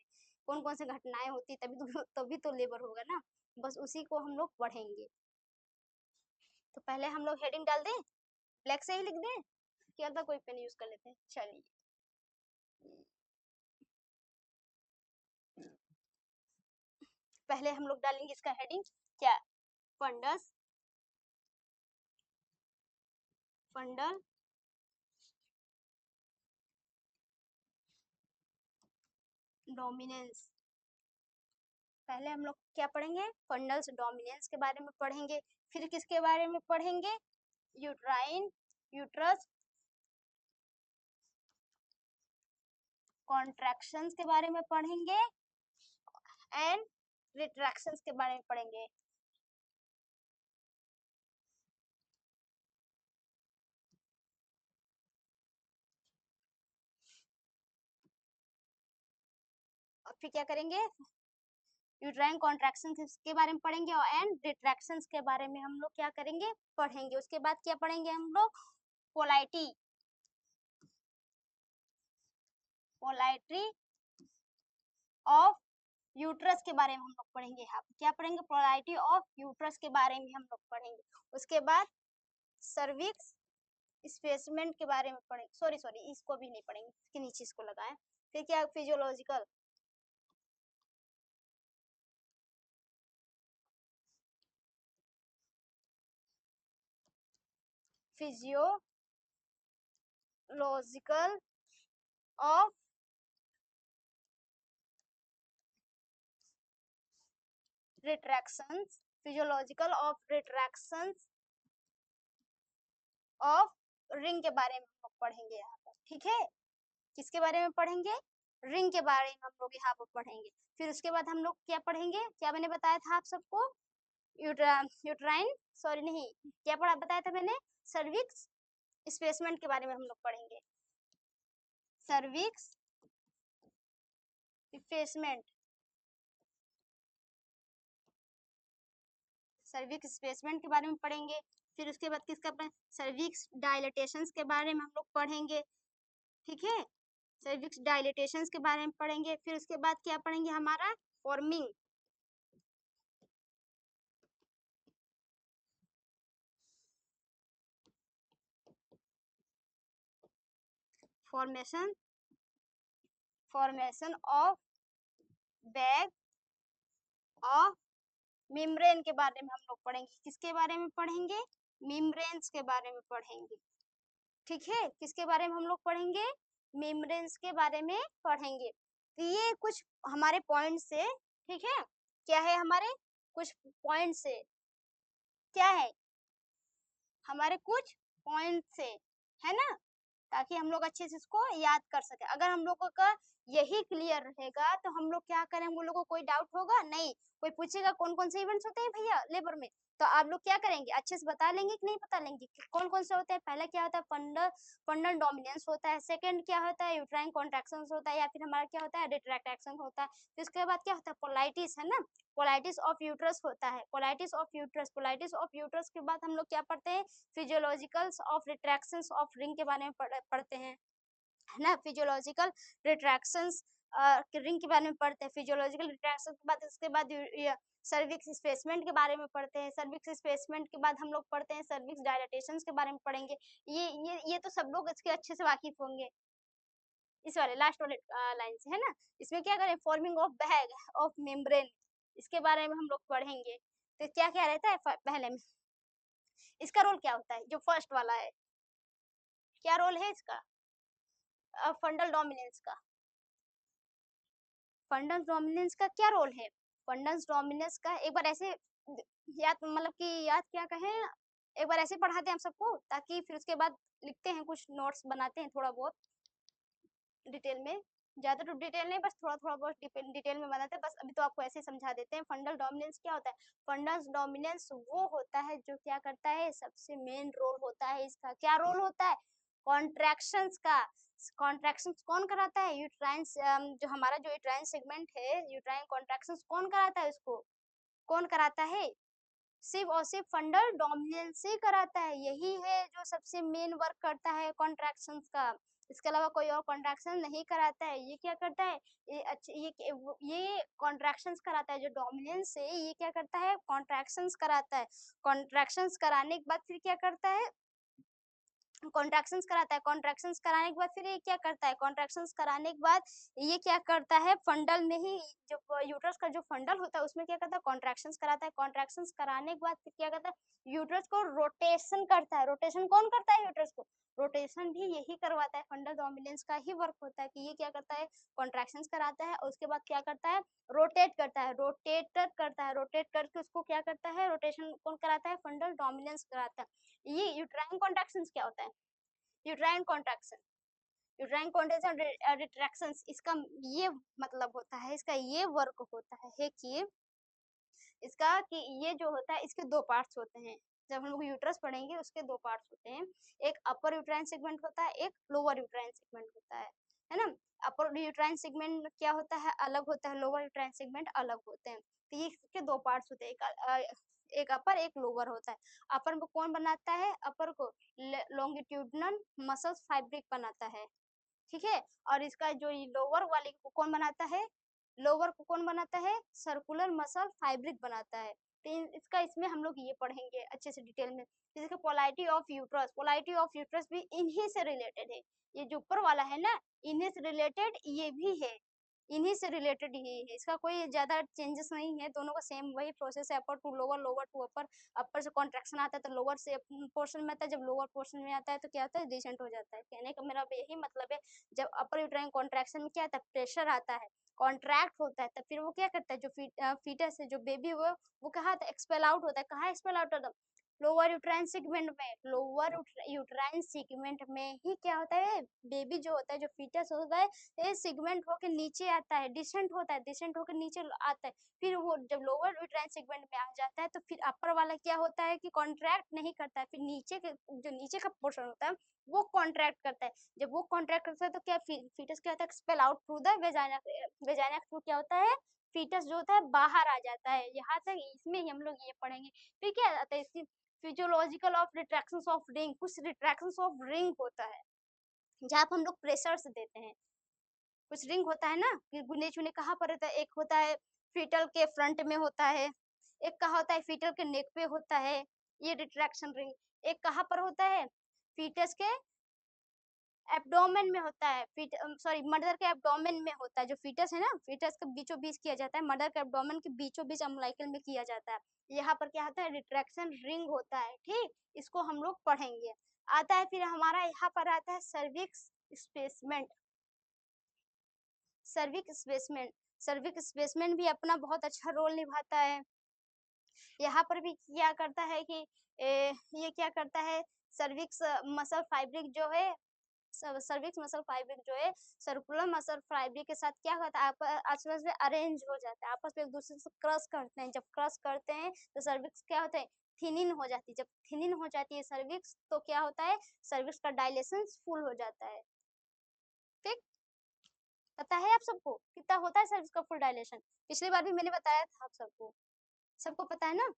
कौन कौन से घटनाएं होती है, तभी तो लेबर होगा ना। बस उसी को हम लोग पढ़ेंगे। तो पहले हम लोग हेडिंग डाल दें, ब्लैक से ही लिख दें, क्या था कोई पेन यूज कर लेते हैं, चलिए। पहले हम लोग डालेंगे इसका हेडिंग क्या, फंडस फंडल डोमिनेंस। पहले हम लोग क्या पढ़ेंगे, फंडल्स डोमिनेंस के बारे में पढ़ेंगे। फिर किसके बारे में पढ़ेंगे, यूट्राइन यूट्रस कॉन्ट्रैक्शंस के बारे में पढ़ेंगे एंड रिट्रैक्शंस के बारे में पढ़ेंगे। और फिर क्या करेंगे, यूट्राइन कॉन्ट्रैक्शन के बारे में पढ़ेंगे और एंड रिट्रैक्शंस के बारे में हम लोग क्या करेंगे, पढ़ेंगे। उसके बाद क्या पढ़ेंगे हम लोग, पोलाइटी, पोलाइट्री ऑफ यूट्रस के बारे में हम लोग पढ़ेंगे। यहाँ क्या पढ़ेंगे, पोलाइटी ऑफ यूट्रस के बारे में हम लोग पढ़ेंगे। उसके बाद सर्विक्स स्पेसमेंट के बारे में पढ़ेंगे, सॉरी इसको भी नहीं पढ़ेंगे, इसके नीचे इसको लगाएं। फिर क्या, physiological, physiological of retractions, physiological of retractions of ring के बारे में हम लोग पढ़ेंगे यहाँ पर, ठीक है। किसके बारे में पढ़ेंगे, रिंग के बारे में हम लोग यहाँ पर पढ़ेंगे। फिर उसके बाद हम लोग क्या पढ़ेंगे, क्या मैंने बताया था आप सबको, यूट्राइन, सॉरी नहीं, क्या पढ़ा बताया था मैंने, सर्विक्स स्पेसमेंट के बारे में हम लोग पढ़ेंगे। सर्विक्स स्पेसमेंट, सर्विक्स स्पेसमेंट के बारे में पढ़ेंगे। फिर उसके बाद किसका, सर्विक्स डायलेटेशंस के बारे में हम लोग पढ़ेंगे, ठीक है। सर्विक्स डायलेटेशंस के बारे में पढ़ेंगे। फिर उसके बाद क्या पढ़ेंगे, हमारा forming, formation, formation of bag of membrane के बारे में हम लोग पढ़ेंगे। किसके बारे में पढ़ेंगे, मेम्ब्रेन्स के बारे में पढ़ेंगे, ठीक है। किसके बारे में हम लोग पढ़ेंगे, मेम्ब्रेन्स के बारे में पढ़ेंगे। तो ये कुछ हमारे पॉइंट से, ठीक है, क्या है हमारे कुछ पॉइंट से, क्या है हमारे कुछ पॉइंट से, है ना, ताकि हम लोग अच्छे से इसको याद कर सके। अगर हम लोगों का यही क्लियर रहेगा तो हम लोग क्या करें, हम लोगों को कोई डाउट होगा नहीं, कोई पूछेगा कौन कौन से इवेंट्स होते हैं भैया लेबर में, तो आप लोग क्या करेंगे, अच्छे से बता लेंगे कि नहीं बता लेंगे, कौन कौन से होते हैं। पहला क्या होता है, फंडल डोमिनेंस होता है, सेकंड क्या होता है, यूट्राइन कॉन्ट्रैक्शन होता है, या फिर हमारा क्या होता है, रिट्रैक्शन होता है। फिर उसके बाद क्या होता है, पोलाइटिस, है ना, पोलाइटिस ऑफ यूट्रस होता है, polarity of uterus, पोलाइटिस of uterus के बाद हम लोग क्या पढ़ते हैं, फिजियोलॉजिकल्स ऑफ रिट्रैक्शंस ऑफ रिंग के बारे में पढ़ते हैं, है ना। फिजियोलॉजिकल रिट्रैक्शंस रिंग के बारे में पढ़ते हैं। फिजियोलॉजिकल रिट्रैक्शन के बाद उसके बाद सर्विक्स स्पेसमेंट के बारे में पढ़ते हैं। सर्विक्स स्पेसमेंट के बाद हम लोग पढ़ते हैं सर्विक्स डायलेटेशंस के बारे में पढ़ेंगे। ये तो सब लोग इसके अच्छे से वाकिफ होंगे, इस वाले लास्ट वाले लाइन से, है ना। इसमें क्या करें, forming of bag of membrane, इसके बारे में हम लोग पढ़ेंगे। तो क्या क्या रहता है पहले में, इसका रोल क्या होता है, जो फर्स्ट वाला है, क्या रोल है इसका, फंडल डोमिनेंस का, फंडल डोमिनेंस का क्या रोल है, फंडल डोमिनेंस का एक बार ऐसे याद, मतलब कि याद क्या कहें, एक बार ऐसे पढ़ाते हैं हम सबको, ताकि फिर उसके बाद लिखते हैं, कुछ नोट्स बनाते हैं थोड़ा बहुत डिटेल में, ज्यादा तो डिटेल नहीं, बस थोड़ा थोड़ा बहुत डिटेल में बनाते हैं। बस अभी तो आपको ऐसे समझा देते हैं। फंडल डोमिनेंस क्या होता है, फंडल डोमिनेंस वो होता है जो क्या करता है, सबसे मेन रोल होता है इसका, क्या रोल होता है, कॉन्ट्रैक्शंस का। कॉन्ट्रैक्शंस कौन कराता है, यूट्राइन, जो हमारा जो यूट्राइन सेगमेंट है, यूट्राइन कॉन्ट्रैक्शंस कौन कराता है उसको, कौन कराता है, सिर्फ और सिर्फ फंडल डोमिनेंस से कराता है। यही है जो सबसे मेन वर्क करता है कॉन्ट्रैक्शंस का, इसके अलावा कोई और कॉन्ट्रैक्शन नहीं कराता है। ये क्या करता है, ये अच्छे ये कॉन्ट्रैक्शंस कराता है, जो डोमिनेंस से ये क्या करता है, कॉन्ट्रैक्शंस कराता है। कॉन्ट्रैक्शंस कराने के बाद फिर क्या करता है, कॉन्ट्रैक्शंस कराता है। कॉन्ट्रैक्शंस कराने के बाद फिर ये क्या करता है, कॉन्ट्रैक्शंस कराने के बाद ये क्या करता है, फंडल में ही जो यूट्रस का जो फंडल होता है उसमें क्या करता है, कॉन्ट्रैक्शंस कराता है। कॉन्ट्रैक्शंस कराने के बाद फिर क्या करता है, यूट्रस को रोटेशन करता है। रोटेशन कौन करता है, यूट्रस को रोटेशन भी यही करवाता है, फंडल डोमिनेंस का ही वर्क होता है कि ये क्या करता है, कॉन्ट्रैक्शंस कराता है और उसके बाद क्या करता है, रोटेट करता है, रोटेटर करता है, रोटेट करके उसको क्या करता है, रोटेशन कौन कराता है, फंडल डोमिनेंस कराता है। ये यूट्राइन कॉन्ट्रैक्शंस क्या होता है, uterine contraction, uterine contraction retractions, इसका ये मतलब होता है, इसका ये वर्क होता है कि इसका कि ये जो होता है इसके दो पार्ट्स होते हैं। जब हम लोग यूट्रस पढ़ेंगे उसके दो पार्ट्स होते हैं, एक अपर यूट्राइन सेगमेंट होता है, एक लोअर यूट्राइन सेगमेंट होता है ना। अपर यूट्राइन सेगमेंट क्या होता है, अलग होता है, लोअर यूट्राइन सेगमेंट अलग होते हैं। तो ये इसके दो पार्ट्स होते हैं, एक अपर एक लोअर होता है। अपर को कौन बनाता है, अपर को लॉन्गिट्यूडनल मसल्स फाइब्रिक बनाता है, ठीक है। और इसका जो लोअर वाले को कौन बनाता है, लोअर को कौन बनाता है, सर्कुलर मसल फाइब्रिक बनाता है। तो इसका इसमें हम लोग ये पढ़ेंगे अच्छे से डिटेल में। जैसे polarity of uterus, polarity of uterus भी इन्हीं से रिलेटेड है। ये जो ऊपर वाला है ना, इन्हीं से रिलेटेड ये भी है, इन्हीं से रिलेटेड ही है। इसका कोई ज्यादा चेंजेस नहीं है, दोनों का सेम वही प्रोसेस है, upper to lower, lower to upper. Upper से कॉन्ट्रैक्शन आता है तो लोअर से पोर्शन में आता है, जब लोअर पोर्शन में आता है तो क्या होता है, डिसेंट हो जाता है। कहने का मेरा यही मतलब है, जब अपर यूट्राइन कॉन्ट्रैक्शन में क्या आता है, प्रेशर आता है, कॉन्ट्रैक्ट होता है, तब फिर वो क्या करता है, जो फीटस है, जो बेबी वो कहाँ एक्सपेल आउट होता है, कहाँ एक्सपेल आउट होता है, लोअर यूट्राइन सेगमेंट में। लोअर यूट्राइन सेगमेंट में ही क्या होता है, बेबी जो होता है, जो फीटस होता है, ये सेगमेंट होकर नीचे आता है, डिसेंट होता है, डिसेंट होकर नीचे आता है। फिर वो जब लोअर यूट्राइन सेगमेंट में आ जाता है तो फिर अपर वाला क्या होता है कि कॉन्ट्रैक्ट नहीं करता है, फिर नीचे के जो नीचे का पोर्शन होता है वो कॉन्ट्रैक्ट करता है। जब वो कॉन्ट्रैक्ट करता है तो क्या फीटस क्या होता है, expel out through the vagina, vagina through क्या होता है, फीटस जो होता है बाहर आ जाता है। यहाँ तक इसमें ही हम लोग ये पढ़ेंगे। फिर क्या आता है इसकी physiological of retractions of ring, कुछ रिट्रैक्शंस ऑफ रिंग होता है जहाँ पे हम लोग प्रेशर्स देते हैं। कुछ रिंग होता है ना कि गुने चुने कहाँ पर होता है, एक होता है फीटल के फ्रंट में होता है, एक कहाँ होता है फीटल के नेक पे होता है, ये रिट्रैक्शन रिंग। एक कहाँ पर होता है, फीटस के एब्डोमेन में होता है, सॉरी मदर के एब्डोमेन में होता है। जो फीटस है ना, फीटस के बीचों बीच किया जाता है, मदर के एब्डोमेन के बीचों बीच अम्बिलिकल में किया जाता है। यहाँ पर क्या होता है, रिट्रैक्शन रिंग होता है, ठीक। इसको हम लोग पढ़ेंगे। आता है फिर हमारा यहाँ पर आता है सर्विक्स स्पेसमेंट, सर्विक स्पेसमेंट। सर्विक स्पेसमेंट भी अपना बहुत अच्छा रोल निभाता है। यहाँ पर भी क्या करता है कि ये क्या करता है, सर्विक्स मसल फाइब्रिक जो है, सर्विक्स मसल फाइब्रिक जो है सर्कुलर मसल फाइब्रिक के साथ क्या होता है, आपस में अरेंज हो जाता है, आपस में एक दूसरे से क्रॉस करते हैं। जब क्रॉस करते हैं तो सर्विक्स क्या होता है, थिनिन हो जाती है। जब थिनिन हो जाती है सर्विक्स तो क्या होता है, सर्विक्स का डायलेशन फुल हो जाता है, ठीक। पता है आप सबको कितना होता है सर्विक्स का फुल डायलेशन, पिछली बार भी मैंने बताया था आप सबको, सबको पता है ना,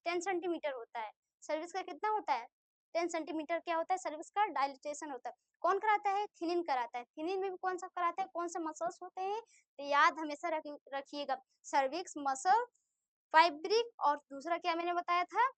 10 सेंटीमीटर होता है। सर्विस का कितना होता है, 10 सेंटीमीटर क्या होता है, सर्विस का डायलिटेशन होता है। कौन कराता है, थिनिन कराता है। थिनिन में भी कौन सा कराता है, कौन से मसल्स होते हैं, तो याद हमेशा रखिएगा, सर्विक्स मसल फाइब्रिक और दूसरा क्या मैंने बताया था,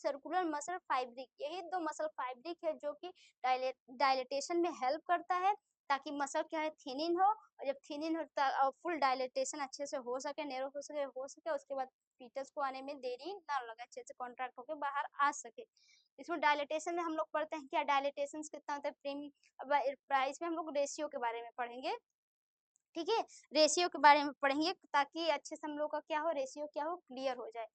सर्कुलर मसल फाइब्रिक। यही दो मसल फाइब्रिक है जो कि डायलिटेशन में हेल्प करता है, ताकि मसल क्या है, थिनिन हो, और जब थिनिन होता है फुल डायलिटेशन अच्छे से हो सके, नैरो हो सके उसके बाद फीटस को आने में देरी ना लगे, अच्छे से कॉन्ट्रैक्ट होकर बाहर आ सके। इसमें डायलिटेशन में हम लोग पढ़ते हैं क्या, डायलिटेशन कितना होता है, प्रेमी प्राइस में हम लोग रेशियो के बारे में पढ़ेंगे, ठीक है। रेशियो के बारे में पढ़ेंगे ताकि अच्छे से हम लोग का क्या हो, रेशियो क्या हो, क्लियर हो जाए।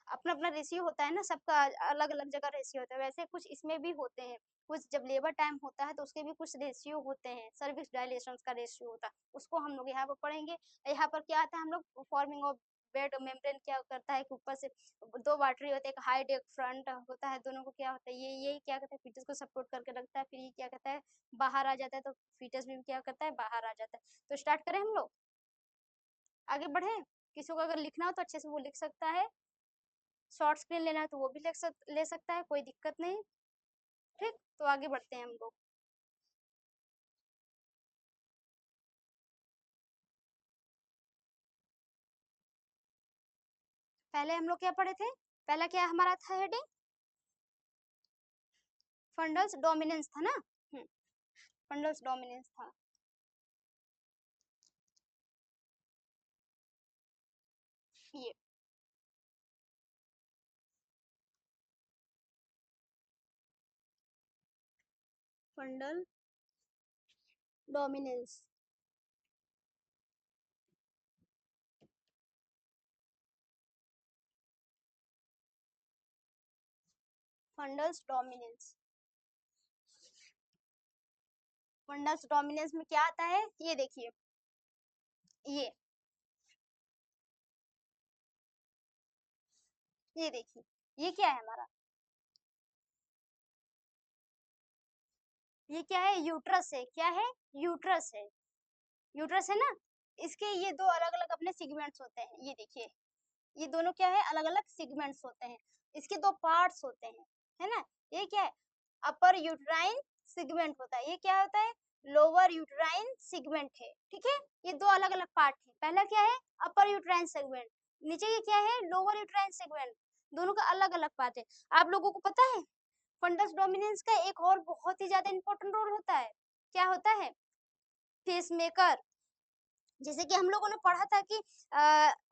अपना अपना रेशियो होता है ना, सबका अलग अलग जगह रेशियो होता है, वैसे कुछ इसमें भी होते हैं। कुछ जब लेबर टाइम होता है तो उसके भी कुछ रेशियो होते हैं, सर्विक्स डायलेशन का रेशियो होता है, उसको हम लोग यहाँ पर पढ़ेंगे। यहाँ पर क्या आता है, हम लोग फॉर्मिंग ऑफ बेड मेम्ब्रेन क्या करता है कि ऊपर से दो वाटरी होते हैं, एक हाइड एक फ्रंट होता है, दोनों को क्या होता है, ये क्या कहता है, फीटस को सपोर्ट करके रखता है। फिर ये क्या कहता है, बाहर आ जाता है, तो फीटस भी क्या करता है, बाहर आ जाता है। तो स्टार्ट करें हम लोग, आगे बढ़े। किसी को अगर लिखना हो तो अच्छे से वो लिख सकता है, शॉर्ट स्क्रीन लेना है तो वो भी ले सकता है, कोई दिक्कत नहीं, ठीक। तो आगे बढ़ते हैं हम लोग। पहले हम लोग क्या पढ़े थे, पहला क्या हमारा था हेडिंग, फंडल्स डोमिनेंस था ना, फंडल्स डोमिनेंस था। ये fundal dominance, fundals dominance. Fundus dominance में क्या आता है, ये देखिए, ये देखिए, ये क्या है हमारा, ये क्या है, यूट्रस है, क्या है, यूट्रस है, यूट्रस है ना। इसके ये दो अलग अलग अपने सेगमेंट्स होते हैं, ये देखिए, ये दोनों क्या है, अलग अलग सेगमेंट्स होते हैं, इसके दो पार्ट्स होते हैं, है ना। ये क्या है, अपर यूट्राइन सेगमेंट होता है, ये क्या होता है, लोअर यूट्राइन सेगमेंट है, ठीक है। ये दो अलग अलग पार्ट है, पहला क्या है, अपर यूट्राइन सेगमेंट, नीचे ये क्या है, लोअर यूट्राइन सेगमेंट, दोनों का अलग अलग पार्ट है। आप लोगों को पता है फंडस डोमिनेंस का एक और बहुत ही ज्यादा इंपॉर्टेंट रोल होता है, क्या होता है, पेसमेकर। जैसे कि हम लोगों ने पढ़ा था कि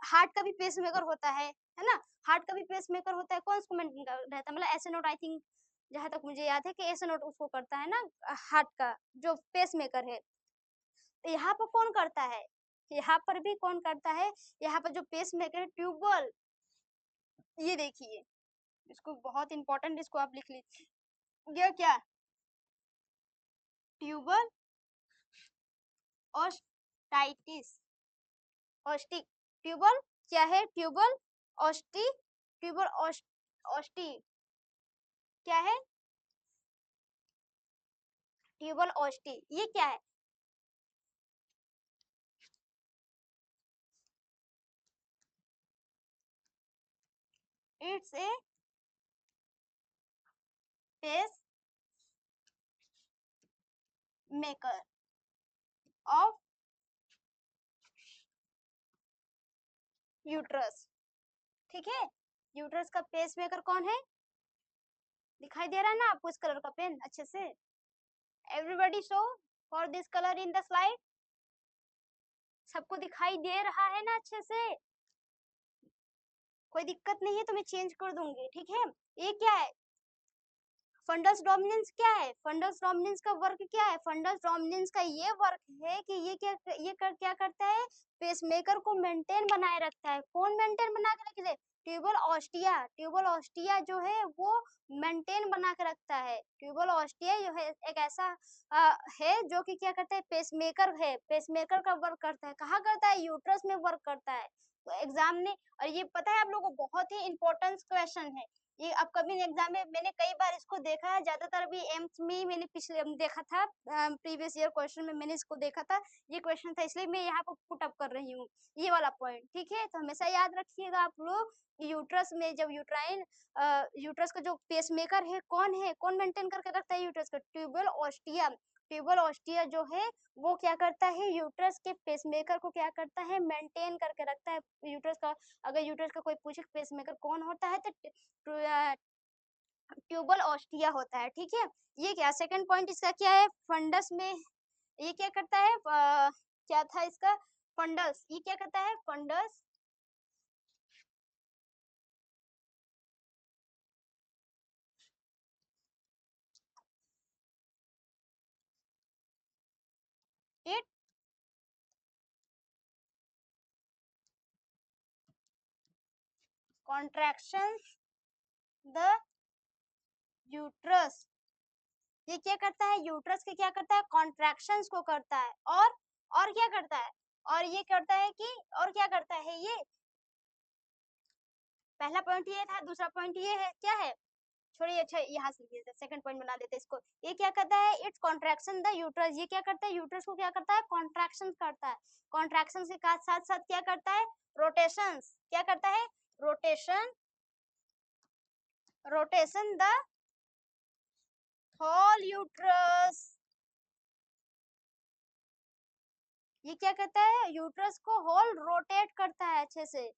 हार्ट का भी पेसमेकर होता है ना, हार्ट का भी पेसमेकर होता है, कौन उसको मेंटेन रहता है, मतलब ऐसे नोट, आई थिंक जहां तक मुझे याद है कि ऐसे नोट उसको करता है ना, हार्ट का जो पेसमेकर है। तो यहाँ पर कौन करता है, यहाँ पर भी कौन करता है, यहाँ पर जो पेसमेकर है, ट्यूबल, ये देखिए, इसको बहुत इंपॉर्टेंट, इसको आप लिख लीजिए, ये क्या, ट्यूबल ऑस्टाइटिस, ऑस्टिक, ट्यूबल क्या है, ट्यूबल ऑस्टी, ट्यूबल ऑस्टी क्या है, ट्यूबल ऑस्टी, ये क्या है, it's a pacemaker of uterus, ठीक है। यूट्रस का पेस मेकर कौन है, दिखाई दे रहा है ना आपको इस कलर का पेन अच्छे से, everybody show for this colour in the slide, सबको दिखाई दे रहा है ना अच्छे से, कोई दिक्कत नहीं है तो मैं चेंज कर दूंगी, ठीक है। ये क्या है, फंडस डोमिनेंस क्या है, फंडस डोमिनेंस का वर्क क्या है, फंडस डोमिनेंस का ये वर्क है कि क्या करता है, पेसमेकर को मेंटेन बनाए रखता है, कौन मेंटेन बना के रखे, ट्यूबल ऑस्टिया, ट्यूबल ऑस्टिया जो है वो मेंटेन बना के रखता है, ट्यूबल ऑस्टिया जो है एक ऐसा है जो कि क्या करता है, पेसमेकर है, पेसमेकर का वर्क करता है, कहाँ करता है, यूट्रस में वर्क करता है। तो एग्जाम में, और ये पता है आप लोगों को बहुत ही इंपॉर्टेंट क्वेश्चन है, ये अपकमिंग एग्जाम में मैंने कई बार इसको देखा है, ज्यादातर अभी एम्स में मैंने पिछले देखा था, प्रीवियस ईयर क्वेश्चन में मैंने इसको देखा था, ये क्वेश्चन था, इसलिए मैं यहाँ पर पुट अप कर रही हूँ ये वाला पॉइंट, ठीक है। तो हमेशा याद रखिएगा आप लोग, यूट्रस में जब यूट्राइन, यूट्रस का जो पेसमेकर है, कौन मेंटेन करके रखता है यूट्रस का, ट्यूबल ऑस्टिया, ट्यूबल ऑस्टिया जो है वो क्या करता है, यूट्रस के पेसमेकर को क्या करता है, मेंटेन करके रखता है यूट्रस का। अगर यूट्रस का कोई पूछे पेसमेकर कौन होता है, तो ट्यूबल ऑस्टिया होता है, ठीक है। ये क्या, सेकंड पॉइंट इसका क्या है, फंडस में ये क्या करता है, क्या था इसका, फंडस, ये क्या करता है, fundus it contractions the uterus, ये क्या करता है, यूट्रस के क्या करता है, कॉन्ट्रैक्शंस को करता है, और क्या करता है, और ये करता है कि, और क्या करता है ये, पहला पॉइंट ये था, दूसरा पॉइंट ये है, क्या है, छोड़िए, अच्छा यहाँ से लिखिए, सेकंड पॉइंट बना देते हैं इसको, ये क्या करता है, इट्स कॉन्ट्रैक्शन द यूट्रस, ये क्या करता है, यूट्रस को क्या करता है, कॉन्ट्रैक्शन करता है, कॉन्ट्रैक्शन के साथ साथ क्या करता है, रोटेशंस, क्या करता है, rotation, rotation the whole uterus, ये क्या करता है, यूट्रस को होल रोटेट करता है अच्छे से,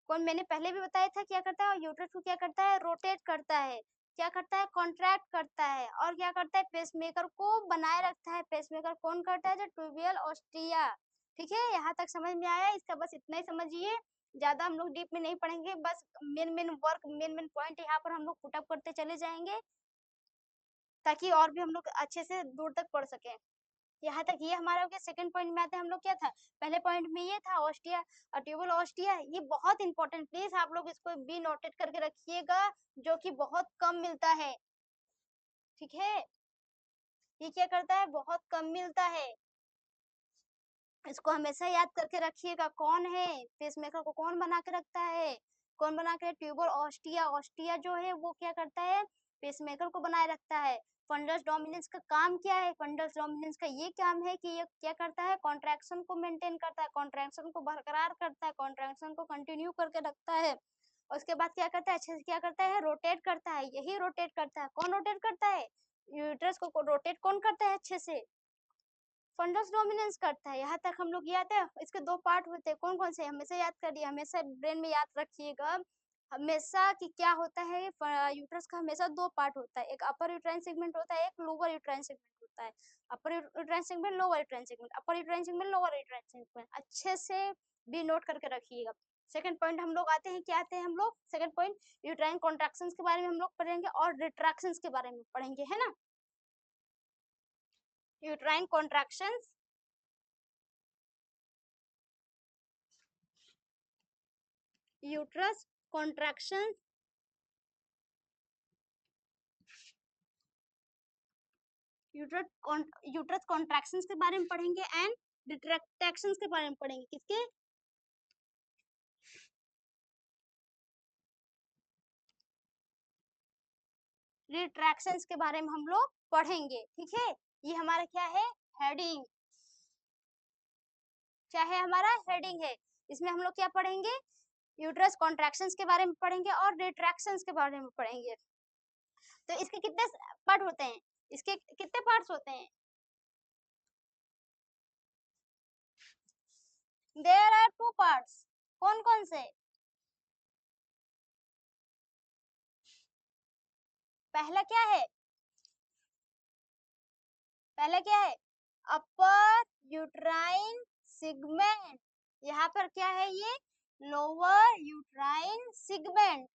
कौन, मैंने पहले भी बताया था क्या करता है, यूट्रस को क्या करता है, रोटेट करता है, क्या करता है, कॉन्ट्रैक्ट करता है, और क्या करता है, पेसमेकर को बनाए रखता है, पेसमेकर कौन करता है, जो ट्यूबियल ऑस्टिया, ठीक है। यहाँ तक समझ में आया, इसका बस इतना ही समझिए, ज्यादा हम लोग डीप में नहीं पढ़ेंगे, बस main main work, main main point यहाँ पर हम लोग पुटअप करते चले जाएंगे, ताकि और भी हम लोग अच्छे से दूर तक पढ़ सकें। यहाँ तक ये हमारा हो गया, सेकंड पॉइंट में आते हैं हम लोग, क्या था, पहले पॉइंट में ये था ऑस्टिया, ट्यूबल ऑस्टिया, ये बहुत इंपॉर्टेंट, प्लीज आप लोग इसको भी नोटेट करके रखिएगा, जो कि बहुत कम मिलता है, ठीक है। ये क्या करता है, बहुत कम मिलता है। इसको हमेशा याद करके रखिएगा। कौन है पेसमेकर को, कौन बना के रखता है, कौन बना के, ट्यूबर ऑस्टिया। ऑस्टिया जो है वो क्या करता है, पेसमेकर को बनाए रखता है। फंडस डोमिनेंस का काम क्या है, फंडस डोमिनेंस का ये काम है कि ये क्या करता है, कॉन्ट्रैक्शन को मेंटेन करता है, कॉन्ट्रैक्शन को बरकरार करता है, कॉन्ट्रैक्शन को कंटिन्यू करके रखता है। और उसके बाद क्या करता है, अच्छे से क्या करता है, रोटेट करता है। यही रोटेट करता है। कौन रोटेट करता है, यूट्रस को रोटेट कौन करता है अच्छे से, फंडस डोमिनेंस करता है। यहाँ तक हम लोग याद है। इसके दो पार्ट होते हैं, कौन कौन से, हमेशा याद करिए, हमेशा ब्रेन में याद रखिएगा हमेशा कि क्या होता है, यूट्रस का हमेशा दो पार्ट होता है, एक अपर यूट्राइन सेगमेंट होता है, एक लोअर यूट्राइन सेगमेंट होता है। Upper uterine segment, lower uterine segment, upper uterine segment, lower uterine segment, अच्छे से भी नोट करके रखिएगा। सेकंड पॉइंट हम लोग आते हैं, क्या आते हैं हम लोग, सेकंड पॉइंट यूट्राइन कॉन्ट्रैक्शंस के बारे में हम लोग पढ़ेंगे और रिट्रैक्शंस के बारे में पढ़ेंगे, है ना। Uterine contractions, uterus contraction, uterus contractions के बारे में पढ़ेंगे एंड रिट्रैक्शंस के बारे में पढ़ेंगे। किसके, रिट्रैक्शंस के बारे में हम लोग पढ़ेंगे, ठीक है। ये हमारा क्या है, हेडिंग, क्या है हमारा, हेडिंग है। इसमें हम लोग क्या पढ़ेंगे, यूट्रस कॉन्ट्रैक्शंस के बारे में पढ़ेंगे और रिट्रैक्शंस के बारे में पढ़ेंगे। तो इसके कितने पार्ट होते हैं, इसके कितने पार्ट्स होते हैं, देयर आर टू पार्ट्स। कौन कौन से, पहला क्या है, पहला क्या है, अपर यूट्राइन सिगमेंट। यहाँ पर क्या है, ये lower uterine segment,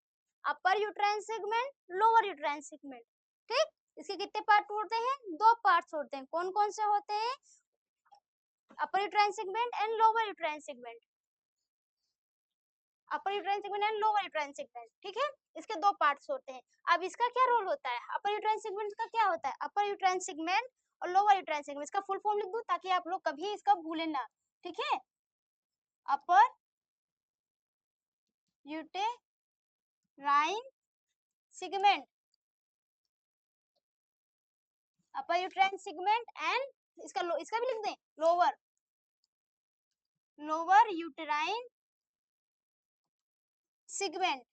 upper uterine segment, lower uterine segment, ठीक। इसके कितने पार्ट होते हैं, दो पार्ट्स होते हैं। कौन कौन से होते हैं, upper uterine segment and lower uterine segment, upper uterine segment and lower uterine segment, ठीक है। इसके दो पार्ट्स होते हैं। अब इसका क्या रोल होता है, अपर यूट्राइन सेगमेंट का क्या होता है, अपर यूट्राइन सेगमेंट और लोअर यूट्राइन सेगमेंट, इसका फुल फॉर्म लिख दूं ताकि आप लोग कभी इसका भूलें ना, ठीक है। Upper uterine segment, upper uterine segment and इसका भी लिख दें, लोअर, लोअर यूट्राइन सेगमेंट।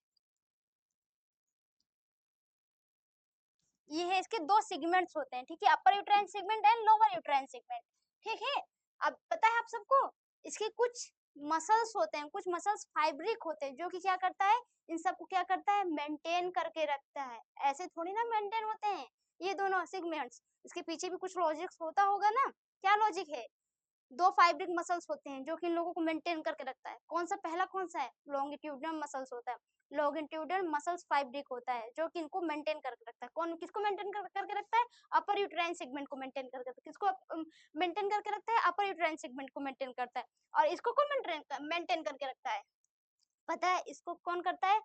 ये है, इसके दो सेगमेंट्स होते हैं, ठीक है, upper uterine segment and lower uterine segment, ठीक है। अब पता है आप सबको, इसके कुछ मसल्स होते हैं, कुछ मसल्स फाइब्रिक होते हैं, जो कि क्या करता है, इन सबको क्या करता है, मेंटेन करके रखता है। ऐसे थोड़ी ना मेंटेन होते हैं ये दोनों सेगमेंट्स, इसके पीछे भी कुछ लॉजिक होता होगा ना। क्या लॉजिक है, दो फाइब्रिक मसल्स होते हैं जो कि इन लोगों को मेंटेन करके रखता है। कौन सा, पहला कौन सा है, लॉन्गिट्यूडनल मसल्स होता है, लॉन्गिट्यूडनल मसल्स फाइब्रिक होता है जो कि इनको मेंटेन करके रखता है। कौन किसको मेंटेन करके रखता है, अपर यूट्राइन सेगमेंट को मेंटेन करके रखता है। किसको मेंटेन करके रखता है, अपर यूट्राइन सेगमेंट को मेंटेन करता है। और इसको कौन मेंटेन करके रखता है, पता है इसको कौन करता है,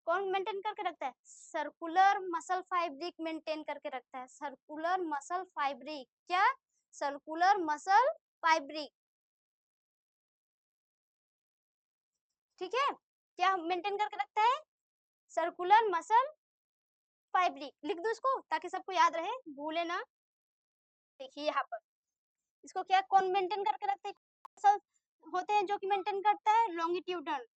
कौन मेंटेन करके रखता है, सर्कुलर मसल फाइब्रिक मेंटेन करके रखता है। सर्कुलर मसल फाइब्रिक, क्या, सर्कुलर मसल फाइब्रिक, ठीक है। क्या मेंटेन करके रखता है, सर्कुलर मसल फाइब्रिक, लिख दो इसको ताकि सबको याद रहे, भूले ना। देखिए यहाँ पर इसको क्या, कौन मेंटेन करके रखते हैं, मसल होते हैं जो कि मेंटेन करता है, लॉन्गिट्यूडनल,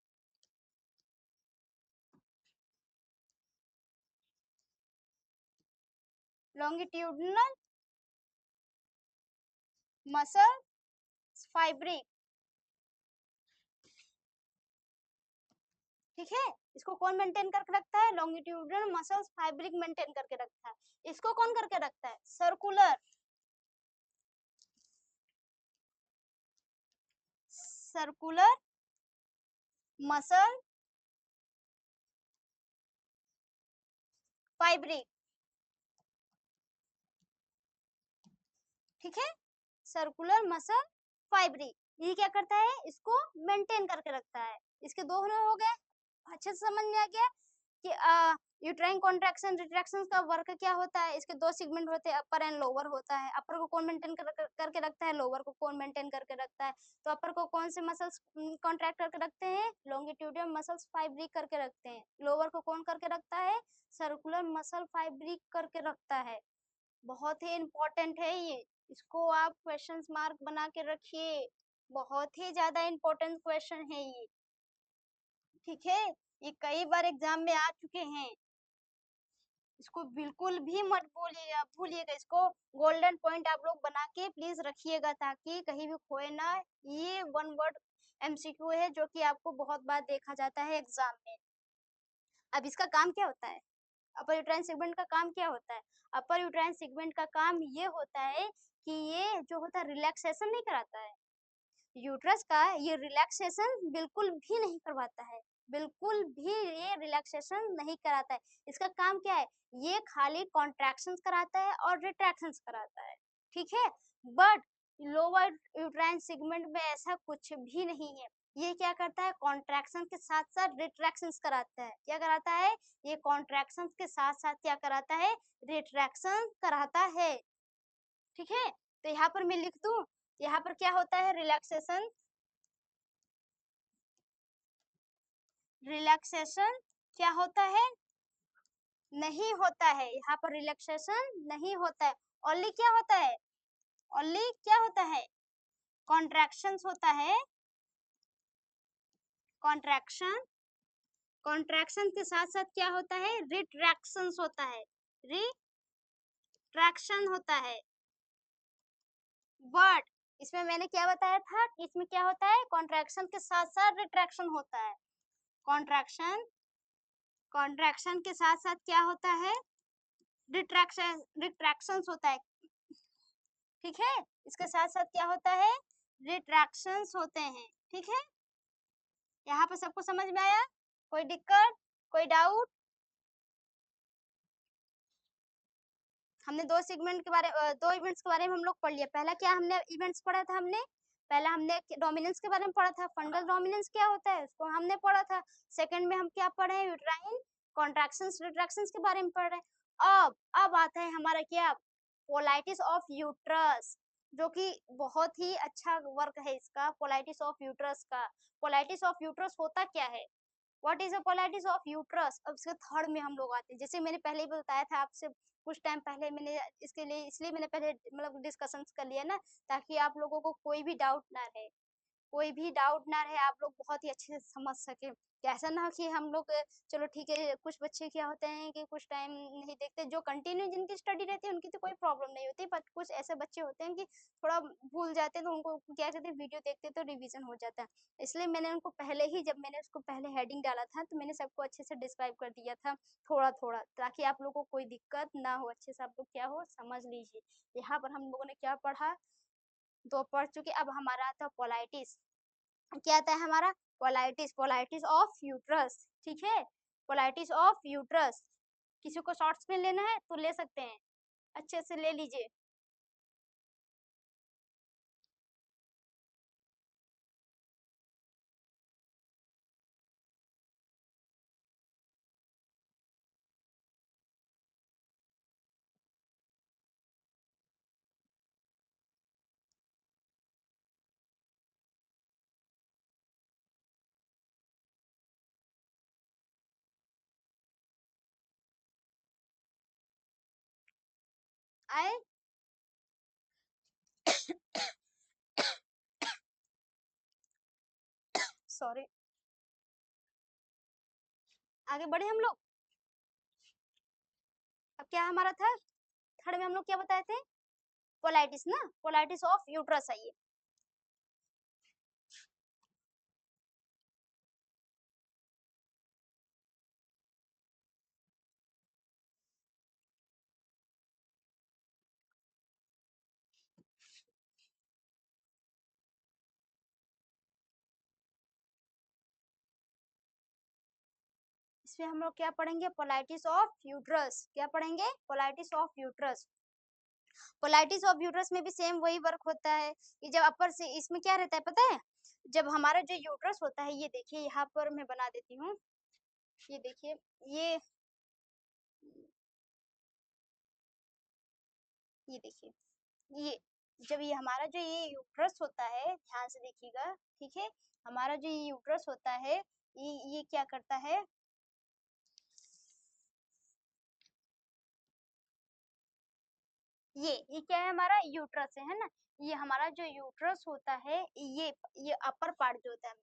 लॉन्गिट्यूडनल मसल फाइब्रिक, ठीक है। इसको कौन मेंटेन करके रखता है, लॉन्गिट्यूडनल मसल्स फाइब्रिक मेंटेन करके रखता है। इसको कौन करके रखता है, सर्कुलर, सर्कुलर मसल फाइब्रिक, ठीक है, सर्कुलर मसल फाइब्रिक। ये क्या करता है, इसको मेंटेन करके रखता है। इसके दो हो गए, अच्छे से समझ में आ गया। कि यूट्राइन कॉन्ट्रैक्शन रिट्रैक्शन का वर्क क्या होता है, इसके दो सेगमेंट होते हैं, अपर एंड लोअर होता है। अपर को कौन मेंटेन करके रखता है, लोअर को कौन मेंटेन करके रखता है। तो अपर को कौन से मसल्स कॉन्ट्रैक्ट करके रखते हैं, लॉन्गिट्यूडिनल मसल्स फाइब्रिक करके रखते हैं। लोअर को कौन करके रखता है, सर्कुलर मसल फाइब्रिक करके रखता है। बहुत ही इंपॉर्टेंट है ये, इसको आप क्वेश्चन मार्क बना के रखिए, बहुत ही ज्यादा इंपॉर्टेंट क्वेश्चन है ये, ठीक है। ये कई बार एग्जाम में आ चुके हैं, इसको बिल्कुल भी मत भूलिएगा, इसको गोल्डन पॉइंट आप लोग बना के प्लीज रखिएगा, ताकि कहीं भी खोए ना। ये वन वर्ड एमसीक्यू है जो कि आपको बहुत बार देखा जाता है एग्जाम में। अब इसका काम क्या होता है, अपर यूट्राइन सेगमेंट का काम क्या होता है। अपर यूट्राइन सेगमेंट का काम ये होता है कि ये जो होता है रिलैक्सेशन नहीं कराता है, यूट्रस का ये रिलैक्सेशन बिल्कुल भी नहीं करवाता है, बिल्कुल भी ये रिलैक्सेशन नहीं कराता है। इसका काम क्या है, ये खाली कॉन्ट्रैक्शंस कराता है और रिट्रैक्शंस कराता है, ठीक है। बट लोअर यूट्राइन सेगमेंट में ऐसा कुछ भी नहीं है, ये क्या करता है, कॉन्ट्रैक्शन के साथ साथ रिट्रैक्शंस कराता है। क्या कराता है, ये कॉन्ट्रैक्शंस के साथ साथ क्या कराता है, रिट्रैक्शन कराता है, ठीक है। तो यहाँ पर मैं लिख दूं, यहाँ पर क्या होता है, रिलैक्सेशन, रिलैक्सेशन क्या होता है, नहीं होता है। यहाँ पर रिलैक्सेशन नहीं होता है, ओनली क्या होता है, ओनली क्या होता है, कॉन्ट्रैक्शंस होता है। कॉन्ट्रैक्शन, कॉन्ट्रैक्शन के साथ साथ क्या होता है, रिट्रैक्शंस होता है, रिट्रैक्शन होता है। बट इसमें मैंने क्या बताया था कि इसमें क्या होता है, कॉन्ट्रैक्शन के साथ साथ रिट्रैक्शन होता है। कॉन्ट्रैक्शन, कॉन्ट्रैक्शन के साथ साथ क्या होता है, रिट्रैक्शंस होता है, ठीक है। इसके साथ साथ क्या होता है, रिट्रैक्शंस होते हैं, ठीक है। यहाँ पर सबको समझ में आया, कोई दिक्कत, कोई डाउट। हमने दो सेगमेंट के बारे दो इवेंट्स के बारे में हम लोग पढ़ लिया। पहला क्या हमने इवेंट्स पढ़ा था, हमने पहला हमने डोमिनेंस के बारे में पढ़ा था, फंडल डोमिनेंस क्या होता है उसको हमने पढ़ा था। सेकंड में हम क्या पढ़े हैं, यूट्राइन कॉन्ट्रैक्शंस रिट्रैक्शंस के बारे में पढ़ रहे हैं। अब आता है हमारा क्या, पोलाइटिस ऑफ यूट्रस, जो कि बहुत ही अच्छा वर्क है इसका, पोलाइटिस ऑफ यूट्रस का। पोलाइटिस ऑफ यूट्रस होता क्या है, what is a polarity of uterus. अब इसके थर्ड में हम लोग आते हैं, जैसे मैंने पहले ही बताया था आपसे कुछ टाइम पहले, मैंने इसके लिए इसलिए मैंने पहले मतलब डिस्कशंस कर लिया ना, ताकि आप लोगों को कोई भी डाउट ना रहे, कोई भी डाउट ना रहे, आप लोग बहुत ही अच्छे से समझ सके। ऐसा ना हो कि हम लोग चलो ठीक है, कुछ बच्चे क्या होते हैं कि कुछ टाइम नहीं देखते, जो कंटिन्यू जिनकी स्टडी रहती है उनकी तो कोई प्रॉब्लम नहीं होती, बट कुछ ऐसे बच्चे होते हैं कि थोड़ा भूल जाते हैं, तो उनको क्या कहते हैं, वीडियो देखते तो रिवीजन हो जाता है। इसलिए मैंने उनको पहले ही, जब मैंने उसको पहले हेडिंग डाला था, तो मैंने सबको अच्छे से डिस्क्राइब कर दिया था थोड़ा थोड़ा, ताकि आप लोगों को कोई दिक्कत ना हो, अच्छे से आप लोग क्या हो समझ लीजिए। यहाँ पर हम लोगों ने क्या पढ़ा, दो पढ़ चुके। अब हमारा आता पोलाइटिस, क्या आता है हमारा, पोलाइटिस, पोलाइटिस ऑफ यूट्रस, ठीक है। पोलाइटिस ऑफ यूट्रस, किसी को शॉर्ट्स में लेना है तो ले सकते हैं, अच्छे से ले लीजिए। आए, सॉरी, आगे बढ़े हम लोग। अब क्या हमारा था, थर्ड में हम लोग क्या बताए थे, पोलाइटिस ना, पोलाइटिस ऑफ यूट्रस है ये। इसमें हम लोग क्या पढ़ेंगे, पोलाइटिस ऑफ यूट्रस, क्या पढ़ेंगे, पोलाइटिस ऑफ यूट्रस। पोलाइटिस ऑफ यूट्रस में भी सेम वही वर्क होता है कि जब अपर से, इसमें क्या रहता है पता है, जब हमारा जो यूट्रस होता है, ये देखिए यहाँ पर मैं बना देती हूँ, ये देखिए, ये देखिए, ये जब ये हमारा जो ये यूट्रस होता है, ध्यान से देखिएगा, ठीक है, हमारा जो ये यूट्रस होता है, ये क्या करता है, ये क्या है, हमारा यूट्रस है ना। ये हमारा जो यूट्रस होता है, ये अपर पार्ट जो होता है,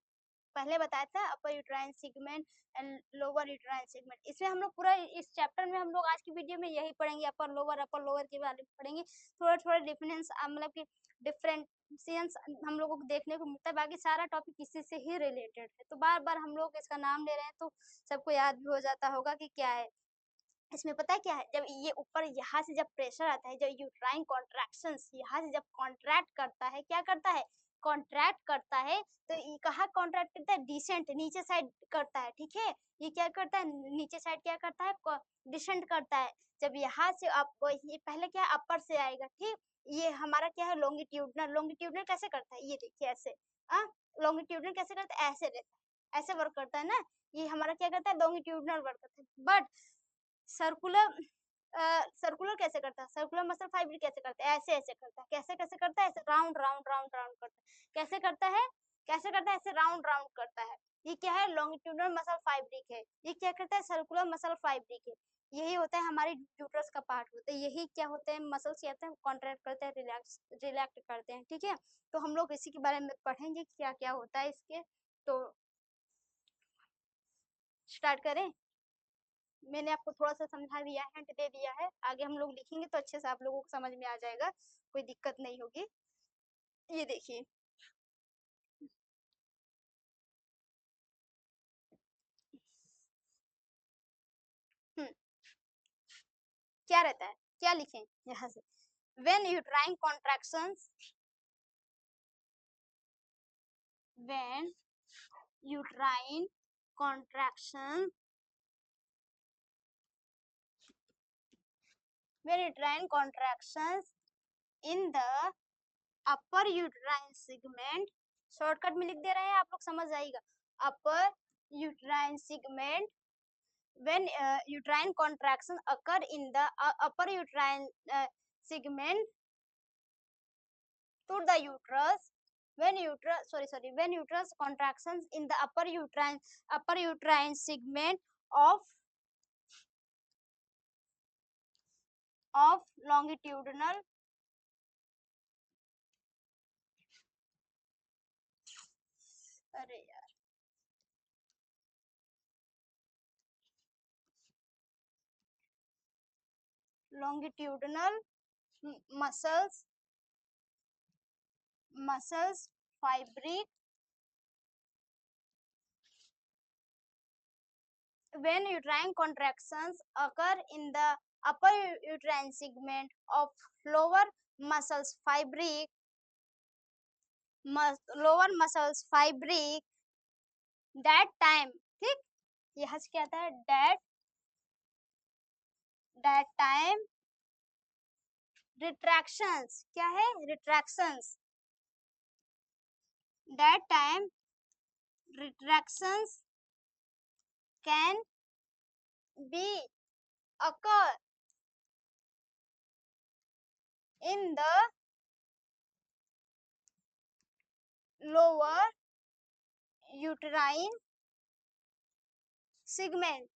पहले बताया था upper uterine segment and lower uterine segment. इसमें हम लोग पूरा इस चैप्टर में हम लोग आज की वीडियो में यही पढ़ेंगे, अपर लोअर के बारे में पढ़ेंगे। थोड़ा थोड़ा डिफरेंस मतलब कि डिफरेंशिएंस हम लोगों को देखने को मिलता है, बाकी सारा टॉपिक इसी से ही रिलेटेड है। तो बार बार हम लोग इसका नाम ले रहे हैं तो सबको याद भी हो जाता होगा कि क्या है। इसमें पता है क्या है, जब ये ऊपर यहाँ से जब प्रेशर आता है, जब यूट्राइन कॉन्ट्रैक्शंस यहाँ से जब कॉन्ट्रैक्ट करता है, क्या करता है, कॉन्ट्रैक्ट करता है, तो ये कहाँ कॉन्ट्रैक्ट करता है, डिसेंट, नीचे साइड करता है, ठीक है। ये क्या करता है, नीचे साइड क्या करता है, डिसेंट करता है। जब यहाँ से आप ये पहले क्या है, अपर से आएगा, ठीक। ये हमारा क्या है, लॉन्गिट्यूडनल। लॉन्गिट्यूडनल कैसे करता है, ये देखिए ऐसे, लॉन्गिट्यूडनल कैसे करता है, ऐसे रहता है, ऐसे वर्क करता है ना। ये हमारा क्या करता है, लॉन्गिट्यूडनल वर्क करता है। बट सर्कुलर सर्कुलर कैसे करता है, सर्कुलर मसल फाइबर कैसे करता है, ऐसे ऐसे करता है, कैसे कैसे करता है, ऐसे राउंड राउंड राउंड राउंड करता है, कैसे करता है, कैसे करता है, ऐसे राउंड राउंड करता है। ये क्या है, लॉन्गिट्यूडनल मसल फाइब्रिक है। ये क्या करता है, सर्कुलर मसल फाइब्रिक है। यही होता है हमारे यूट्रस का पार्ट होता है। यही क्या होते हैं, मसल्स क्या होते हैं, कॉन्ट्रैक्ट करते हैं, रिलैक्स करते हैं, ठीक है। तो हम लोग इसी के बारे में पढ़ेंगे क्या क्या होता है इसके। तो स्टार्ट करें। मैंने आपको थोड़ा सा समझा दिया है, हिंट दे दिया है, आगे हम लोग लिखेंगे तो अच्छे से आप लोगों को समझ में आ जाएगा, कोई दिक्कत नहीं होगी। ये देखिए, क्या रहता है, क्या लिखें यहाँ से, when uterine contractions, when uterine contraction, when uterine contractions in the upper uterine segment, shortcut में लिख दे रहे हैं, आप लोग समझ जाएगा, upper uterine segment, when uterine contraction occur in the upper uterine segment to the uterus, when uterus contractions in the upper uterine segment of longitudinal, अरे यार, longitudinal muscles fabric, when uterine contractions occur in the upper uterine segment of lower muscles fabric, that time, ठीक, यहाँ से क्या आता है, that time retractions, क्या है, retractions, that time retractions can be occur in the lower uterine segment,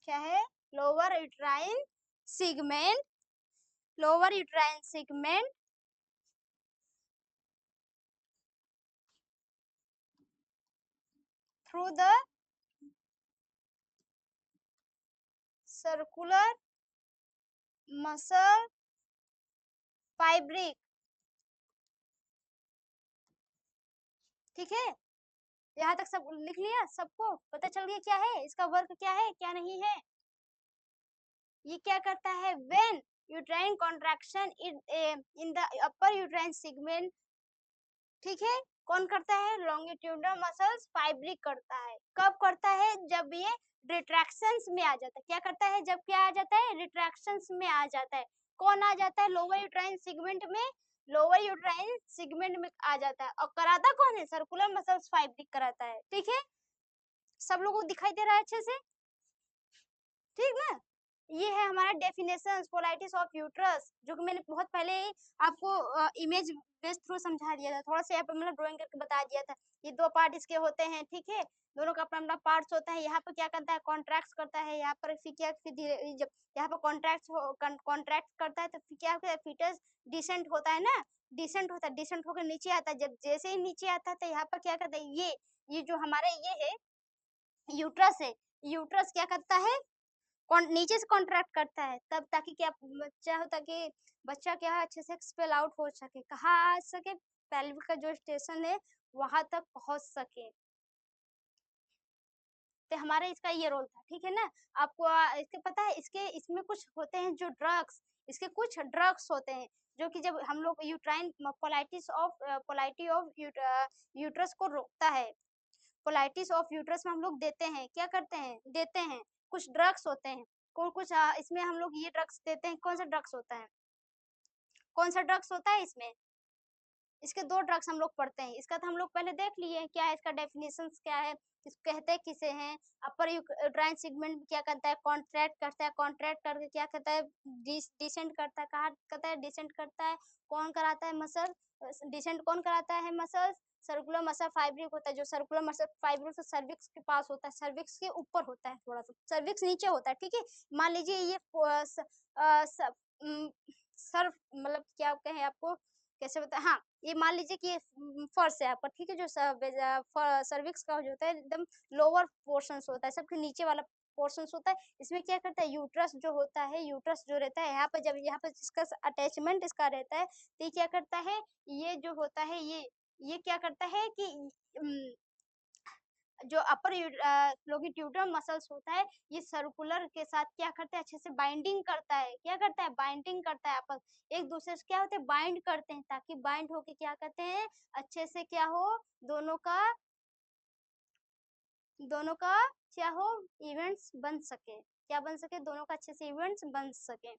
क्या है, lower uterine segment, lower uterine segment through the circular muscle fabric, ठीक है। यहाँ तक सब लिख लिया, सबको पता चल गया क्या है इसका वर्क, क्या है क्या नहीं है। ये क्या करता है, when uterine contraction in the upper uterine segment, ठीक है, कौन करता है, लॉन्गिट्यूडनल मसल्स फाइब्रिक करता है। कब करता है, जब ये रिट्रैक्शंस में आ जाता है, क्या करता है, जब क्या आ जाता है, रिट्रैक्शंस में आ जाता है। कौन आ जाता है, लोअर यूट्राइन सेगमेंट में, लोअर यूट्राइन सेगमेंट में आ जाता है। और कराता कौन है, सर्कुलर मसल्स फाइब्रिक कराता है, ठीक है। सब लोगों को दिखाई दे रहा है अच्छे से, ठीक ना? ये है हमारा डेफिनेशन पोलाइटिस ऑफ यूट्रस, जो कि मैंने बहुत पहले ही आपको इमेज बेस थ्रू समझा दिया था, थोड़ा सा यहाँ पे मतलब ड्राइंग करके बता दिया था। ये दो पार्ट इसके होते हैं, ठीक है, दोनों का अपना अपना पार्ट्स होता है। यहाँ पर क्या करता है, कॉन्ट्रैक्ट करता है, यहाँ पर फिर क्या, फिर जब यहाँ पर कॉन्ट्रैक्ट करता है तो फिर क्या होता है, फीटस डिसेंट होता है ना, डिसेंट होता है, डिसेंट होकर नीचे आता है। जब जैसे ही नीचे आता है तो यहाँ पर क्या करता है, ये जो हमारे ये है यूट्रस है, यूट्रस क्या करता है, नीचे से कॉन्ट्रैक्ट करता है, तब ताकि क्या बच्चा हो, ताकि बच्चा क्या है अच्छे से एक्सपेल आउट हो सके, कहाँ आ सके, पेल्विक का जो स्टेशन है वहां तक पहुंच सके। तो हमारा इसका ये रोल था, ठीक है ना? आपको इसके पता है, इसके इसमें कुछ होते हैं जो ड्रग्स, इसके कुछ ड्रग्स होते हैं जो कि जब हम लोग यूट्राइन पोलाइटी ऑफ यूट्रस को रोकता है, पोलाइटिस ऑफ यूट्रस में हम लोग देते हैं, क्या करते हैं, देते हैं कुछ ड्रग्स होते हैं, कुछ इसमें हम लोग ये ड्रग्स देते हैं। कौन सा ड्रग्स होता है, कौन सा ड्रग्स होता है इसमें? इसके दो ड्रग्स हम लोग पढ़ते हैं, इसका तो हम लोग पहले देख लिए क्या है, इसका डेफिनेशन क्या है, इसको कहते हैं किसे हैं। अपर यूट्राइन सेगमेंट क्या करता है, कॉन्ट्रैक्ट करता है, कॉन्ट्रैक्ट करके क्या करता है, डिसेंट करता है, कहाँ करता है, डिसेंट करता है, कौन कराता है, मसल, डिसेंट कौन कराता है, मसल, सर्कुलर मसल फाइब्रिक होता है, जो सर्कुलर मसल फाइब्रिक तो सर्विक्स के पास होता है, सर्विक्स के ऊपर होता है, थोड़ा सा सर्विक्स नीचे होता है, ठीक है। मान लीजिए ये सर मतलब क्या कहें आपको, कैसे बता, हाँ, ये मान लीजिए कि ये फर्श है आपका, ठीक है, जो सर्विक्स का जो होता है एकदम लोअर पोर्शन होता है, सबके नीचे वाला पोर्शन होता है। इसमें क्या करता है, यूट्रस जो होता है, यूट्रस जो रहता है यहाँ पर, जब यहाँ पर इसका अटैचमेंट इसका रहता है तो ये क्या करता है, ये जो होता है ये क्या करता है कि जो अपर लॉन्गिट्यूडनल मसल्स होता है, ये सर्कुलर के साथ क्या करता है, अच्छे से बाइंडिंग करता है, क्या करता है, बाइंडिंग करता है, आपस एक दूसरे से क्या होते हैं, बाइंड करते हैं, ताकि बाइंड होके क्या करते हैं, अच्छे से क्या हो, दोनों का क्या हो, इवेंट्स बन सके, क्या बन सके, दोनों का अच्छे से इवेंट्स बन सके।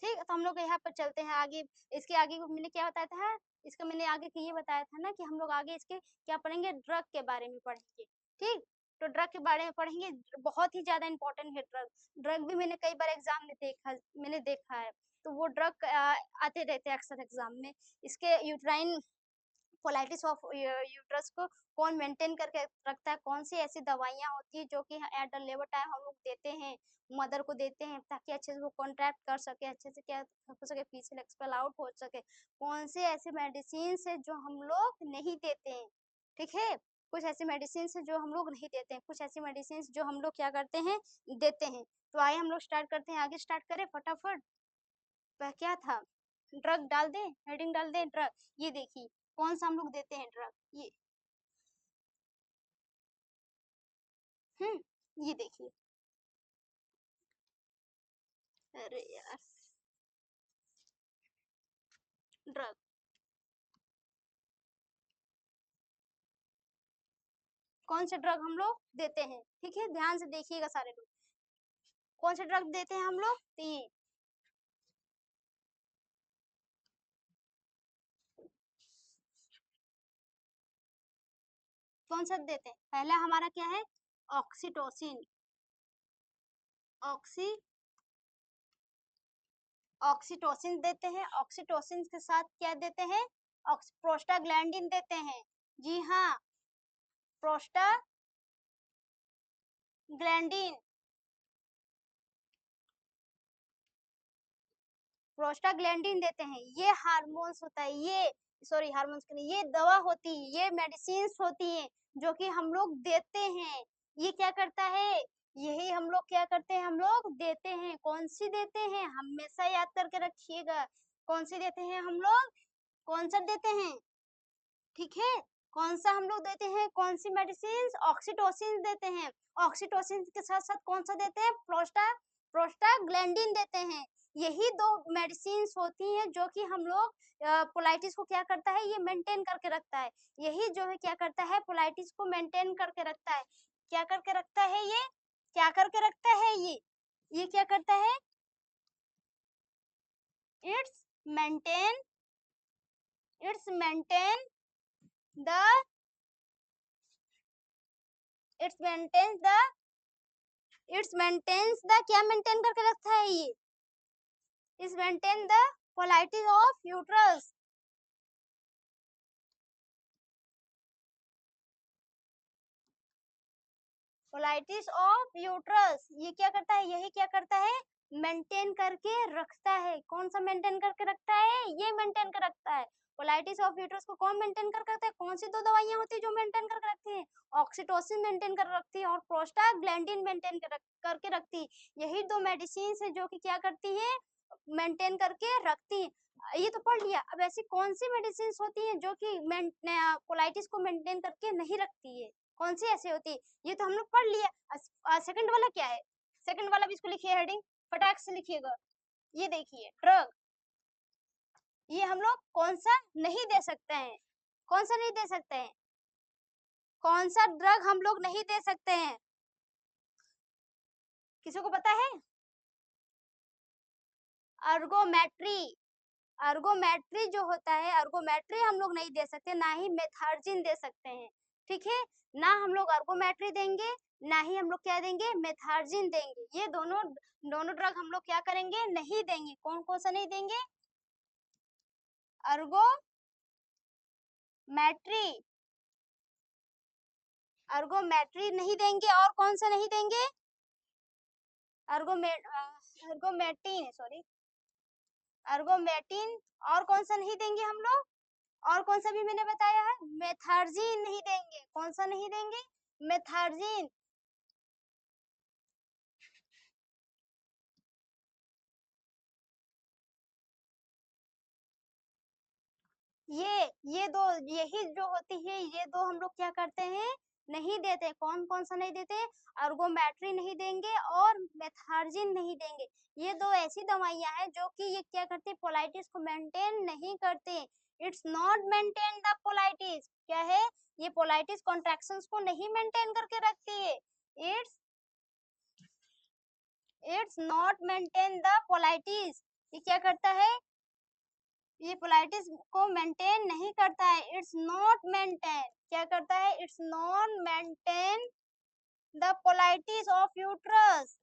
ठीक, तो हम लोग यहाँ पर चलते हैं आगे। इसके आगे को मैंने क्या बताया था, इसका मैंने आगे के ये बताया था ना कि हम लोग आगे इसके क्या पढ़ेंगे, ड्रग के बारे में पढ़ेंगे, ठीक। तो ड्रग के बारे में पढ़ेंगे, बहुत ही ज्यादा इंपॉर्टेंट है ड्रग। ड्रग भी मैंने कई बार एग्जाम में देखा है, तो वो ड्रग आते रहते हैं अक्सर एग्जाम में। इसके यूट्राइन कोलाइटिस ऑफ यूट्रस को कौन मेंटेन करके रखता है, कौन सी ऐसी दवाइयाँ होती है जो कि एट द लेबर टाइम हम लोग देते हैं, मदर को देते हैं, ताकि अच्छे से वो कॉन्ट्रैक्ट कर सके, अच्छे से क्या हो सके, फीसल एक्सपेल आउट हो सके। कौन से ऐसे मेडिसिन है जो हम लोग नहीं देते हैं, ठीक है, कुछ ऐसी मेडिसिन है जो हम लोग नहीं देते हैं, कुछ ऐसी मेडिसिन जो हम लोग क्या करते हैं, देते हैं। तो आइए हम लोग स्टार्ट करते हैं, आगे स्टार्ट करें फटाफट। क्या था, ड्रग डाल दें, हेडिंग डाल दें ड्रग। ये देखिए कौन सा हम लोग देते हैं ड्रग, ये देखिए, अरे यार, ड्रग, कौन से ड्रग हम लोग देते हैं, ठीक है, ध्यान से देखिएगा सारे लोग, कौन से ड्रग देते हैं हम लोग, तीन, कौन सा देते हैं, पहला हमारा क्या है, ऑक्सीटोसिन, ऑक्सी ऑक्सीटोसिन देते हैं, ऑक्सीटोसिन के साथ क्या देते हैं, प्रोस्टाग्लैंडिन देते हैं, जी हाँ, प्रोस्टाग्लैंडिन, प्रोस्टाग्लैंडिन देते हैं, ये हार्मोन्स होता है, ये सॉरी हार्मोन्स के नहीं, ये दवा होती है, ये मेडिसिन होती है जो कि हम लोग देते हैं। ये क्या करता है, यही हम लोग क्या करते हैं, हम लोग देते हैं, कौन सी देते हैं, हमेशा याद करके रखिएगा, कौन सी देते हैं हम लोग, कौन सा देते हैं, ठीक है, कौन सा हम लोग देते हैं, कौन सी मेडिसिन, ऑक्सीटोसिन देते हैं, ऑक्सीटोसिन के साथ साथ कौन सा देते हैं, प्रोस्टाग्लैंडिन देते हैं। यही दो मेडिसिन होती हैं जो कि हम लोग पोलाइटिस को क्या करता है, ये मेंटेन करके रखता है, यही जो है क्या करता है, पोलाइटिस को मेंटेन करके रखता है, क्या करके रखता है, ये क्या करके रखता है, ये क्या करता है, it's maintain it's maintain the it's maintains the क्या मेंटेन करके रखता है ये, it's maintain the polarity of uterus. Polarities of uterus ये क्या करता है, यही क्या करता है, मेंटेन करके रखता है। कौन सा मेंटेन करके रखता है, ये मेंटेन कर रखता है। पोलैरिटीज ऑफ यूट्रस को कौन मेंटेन करके रखता है, कौन सी दो दवाइयां होती है जो मेंटेन करके रखती है, ऑक्सीटोसिन मेंटेन कर रखती है और प्रोस्टाग्लैंडिन मेंटेन करके रखती है। यही दो मेडिसिन है जो कि क्या करती है, मेंटेन करके रखती है। ये तो पढ़ लिया। अब ऐसी कौन सी मेडिसिन होती हैं जो कि कोलाइटिस को मेंटेन करके नहीं रखती है, कौन सी ऐसी होती है, ये तो हम लोग पढ़ लिया। सेकंड वाला क्या है, सेकंड वाला भी इसको लिखिए, हेडिंग फटाक से लिखिएगा। ये देखिए ड्रग, ये हम लोग कौन सा नहीं दे सकते हैं, कौन सा नहीं दे सकते हैं, कौन सा ड्रग हम लोग नहीं दे सकते हैं, किसी को पता है, अर्गोमेट्री। अर्गोमेट्री जो होता है, अर्गोमेट्री हम लोग नहीं दे सकते, ना ही मेथार्जिन दे सकते हैं। ठीक है, ना हम लोग अर्गोमेट्री देंगे, ना ही हम लोग क्या देंगे, मेथार्जिन देंगे। ये दोनों दोनों ड्रग हम लोग क्या करेंगे, नहीं देंगे। कौन कौन सा नहीं देंगे, अर्गोमेट्री, अर्गोमेट्री नहीं देंगे, और कौन सा नहीं देंगे, अर्गोमेटिन, सॉरी अर्गोमेटिन, और कौन सा नहीं देंगे हम लोग, और कौन सा भी मैंने बताया है, मेथार्जिन नहीं देंगे। कौन सा नहीं देंगे, मेथार्जिन। ये दो, यही जो होती है, ये दो हम लोग क्या करते हैं, नहीं देते। कौन कौन सा नहीं देते, अर्गोमेट्री नहीं देंगे और मेथार्जिन नहीं देंगे। ये दो ऐसी दवाइयां हैं जो कि ये क्या करती है, पोलाइटिस को मेंटेन नहीं करते। इट्स नॉट मेंटेन द पोलाइटिस, क्या है, ये पोलाइटिस कॉन्ट्रैक्शंस को नहीं मेंटेन करके रखती है। It's it's not maintain the polarity, ये क्या करता है, ये पोलाइटिस को मेंटेन नहीं करता है। इट्स नॉट मेंटेन, क्या करता है, it's not maintain the polarity of uterus.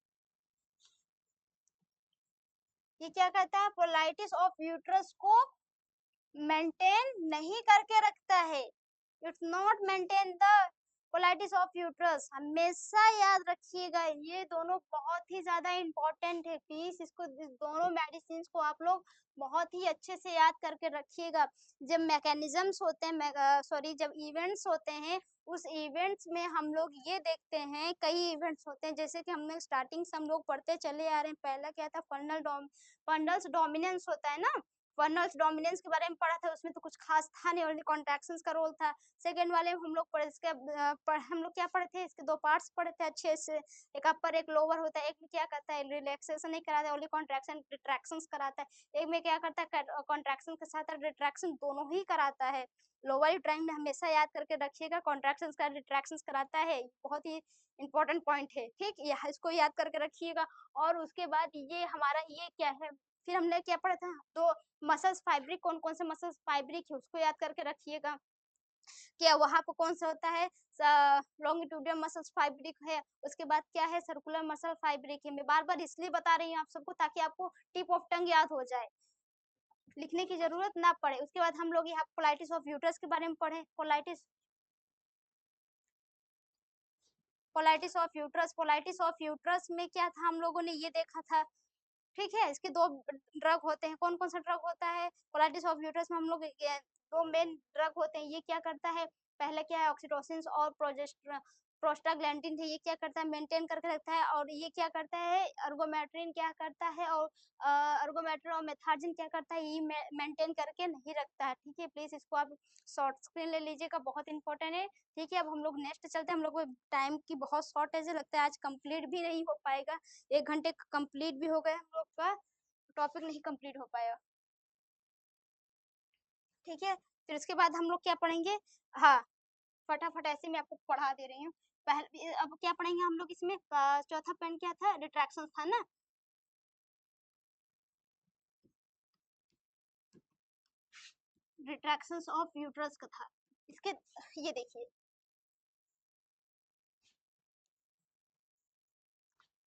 ये क्या कहता है, पोलाइटिस ऑफ यूट्रस को मेंटेन नहीं करके रखता है। It's not maintain the polarity of uterus. हमेशा याद रखिएगा, ये दोनों बहुत ही ज्यादा इंपॉर्टेंट है। प्लीज इसको, इस दोनों मेडिसिन को आप लोग बहुत ही अच्छे से याद करके रखिएगा। जब मैकेनिज्म्स होते हैं, सॉरी जब इवेंट्स होते हैं, उस इवेंट्स में हम लोग ये देखते हैं, कई इवेंट्स होते हैं, जैसे कि हमने स्टार्टिंग से हम लोग पढ़ते चले आ रहे हैं। पहला क्या था, फंडल्स डोमिनेंस होता है ना, फर्नल्स डोमिनेंस के बारे में पढ़ा था, उसमें तो कुछ खास था नहीं, ओनली कॉन्ट्रैक्शंस का रोल था। सेकंड वाले में हम लोग पढ़े, इसके हम लोग क्या पढ़े थे, इसके दो पार्ट्स पढ़े थे अच्छे से, एक अपर एक लोअर होता है। एक में क्या करता है, रिलैक्सेशन नहीं कराता है, ओनली कॉन्ट्रैक्शन रिट्रैक्शंस कराता है। एक में क्या करता है, कॉन्ट्रैक्शन के साथ रिट्रैक्शन दोनों ही कराता है। लोअर यूट्राइन में हमेशा याद करके रखिएगा, कॉन्ट्रैक्शंस का रिट्रैक्शंस कराता है, बहुत ही इंपॉर्टेंट पॉइंट है। ठीक, इसको याद करके रखिएगा। और उसके बाद ये हमारा ये क्या है, फिर हमने क्या पढ़ा था, दो मसल्स फाइब्रिक, कौन कौन से मसल्स फाइब्रिक है उसको याद करके रखिएगा। क्या वहां पर कौन सा होता है, लॉन्गिट्यूडिनल मसल्स फाइब्रिक है। उसके बाद क्या है, सर्कुलर मसल फाइब्रिक है। मैं बार बार इसलिए बता रही हूँ आप सबको, ताकि आपको टिप ऑफ टंग याद हो जाए, लिखने की जरूरत ना पड़े। उसके बाद हम लोग यहाँ कोलाइटिस ऑफ यूट्रस के बारे में पढ़े। कोलाइटिस ऑफ यूट्रस में क्या था, हम लोगों ने ये देखा था। ठीक है, इसके दो ड्रग होते हैं। कौन कौन सा ड्रग होता है, कोलाइटिस ऑफ यूट्रस में हम लोग दो मेन ड्रग होते हैं। ये क्या करता है, पहले क्या है, ऑक्सीटोसिन और प्रोस्टाग्लैंडिन है। ये क्या करता है, मेंटेन करके रखता है। और ये क्या करता है, अर्गोमेट्रिन क्या करता है, और अर्गोमेट्रिन और मेथार्जिन क्या करता है, ये मेंटेन करके नहीं रखता है। ठीक है, प्लीज इसको आप शॉर्ट स्क्रीन ले लीजिएगा, बहुत इंपॉर्टेंट है। ठीक है, अब हम लोग नेक्स्ट चलते हैं। हम लोग को टाइम की बहुत शॉर्टेज है, लगता है आज कंप्लीट भी नहीं हो पाएगा। 1 घंटे कंप्लीट भी हो गए, हम लोग का टॉपिक नहीं कंप्लीट हो पाया। ठीक है, फिर उसके बाद हम लोग क्या पढ़ेंगे, हाँ फटाफट ऐसे मैं आपको पढ़ा दे रही हूँ। पहले अब क्या पढ़ेंगे हम लोग इसमें, चौथा पॉइंट क्या था, रिट्रैक्शन था ना। रिट्रैक्शन ऑफ यूट्रस का था। इसके ये देखिए,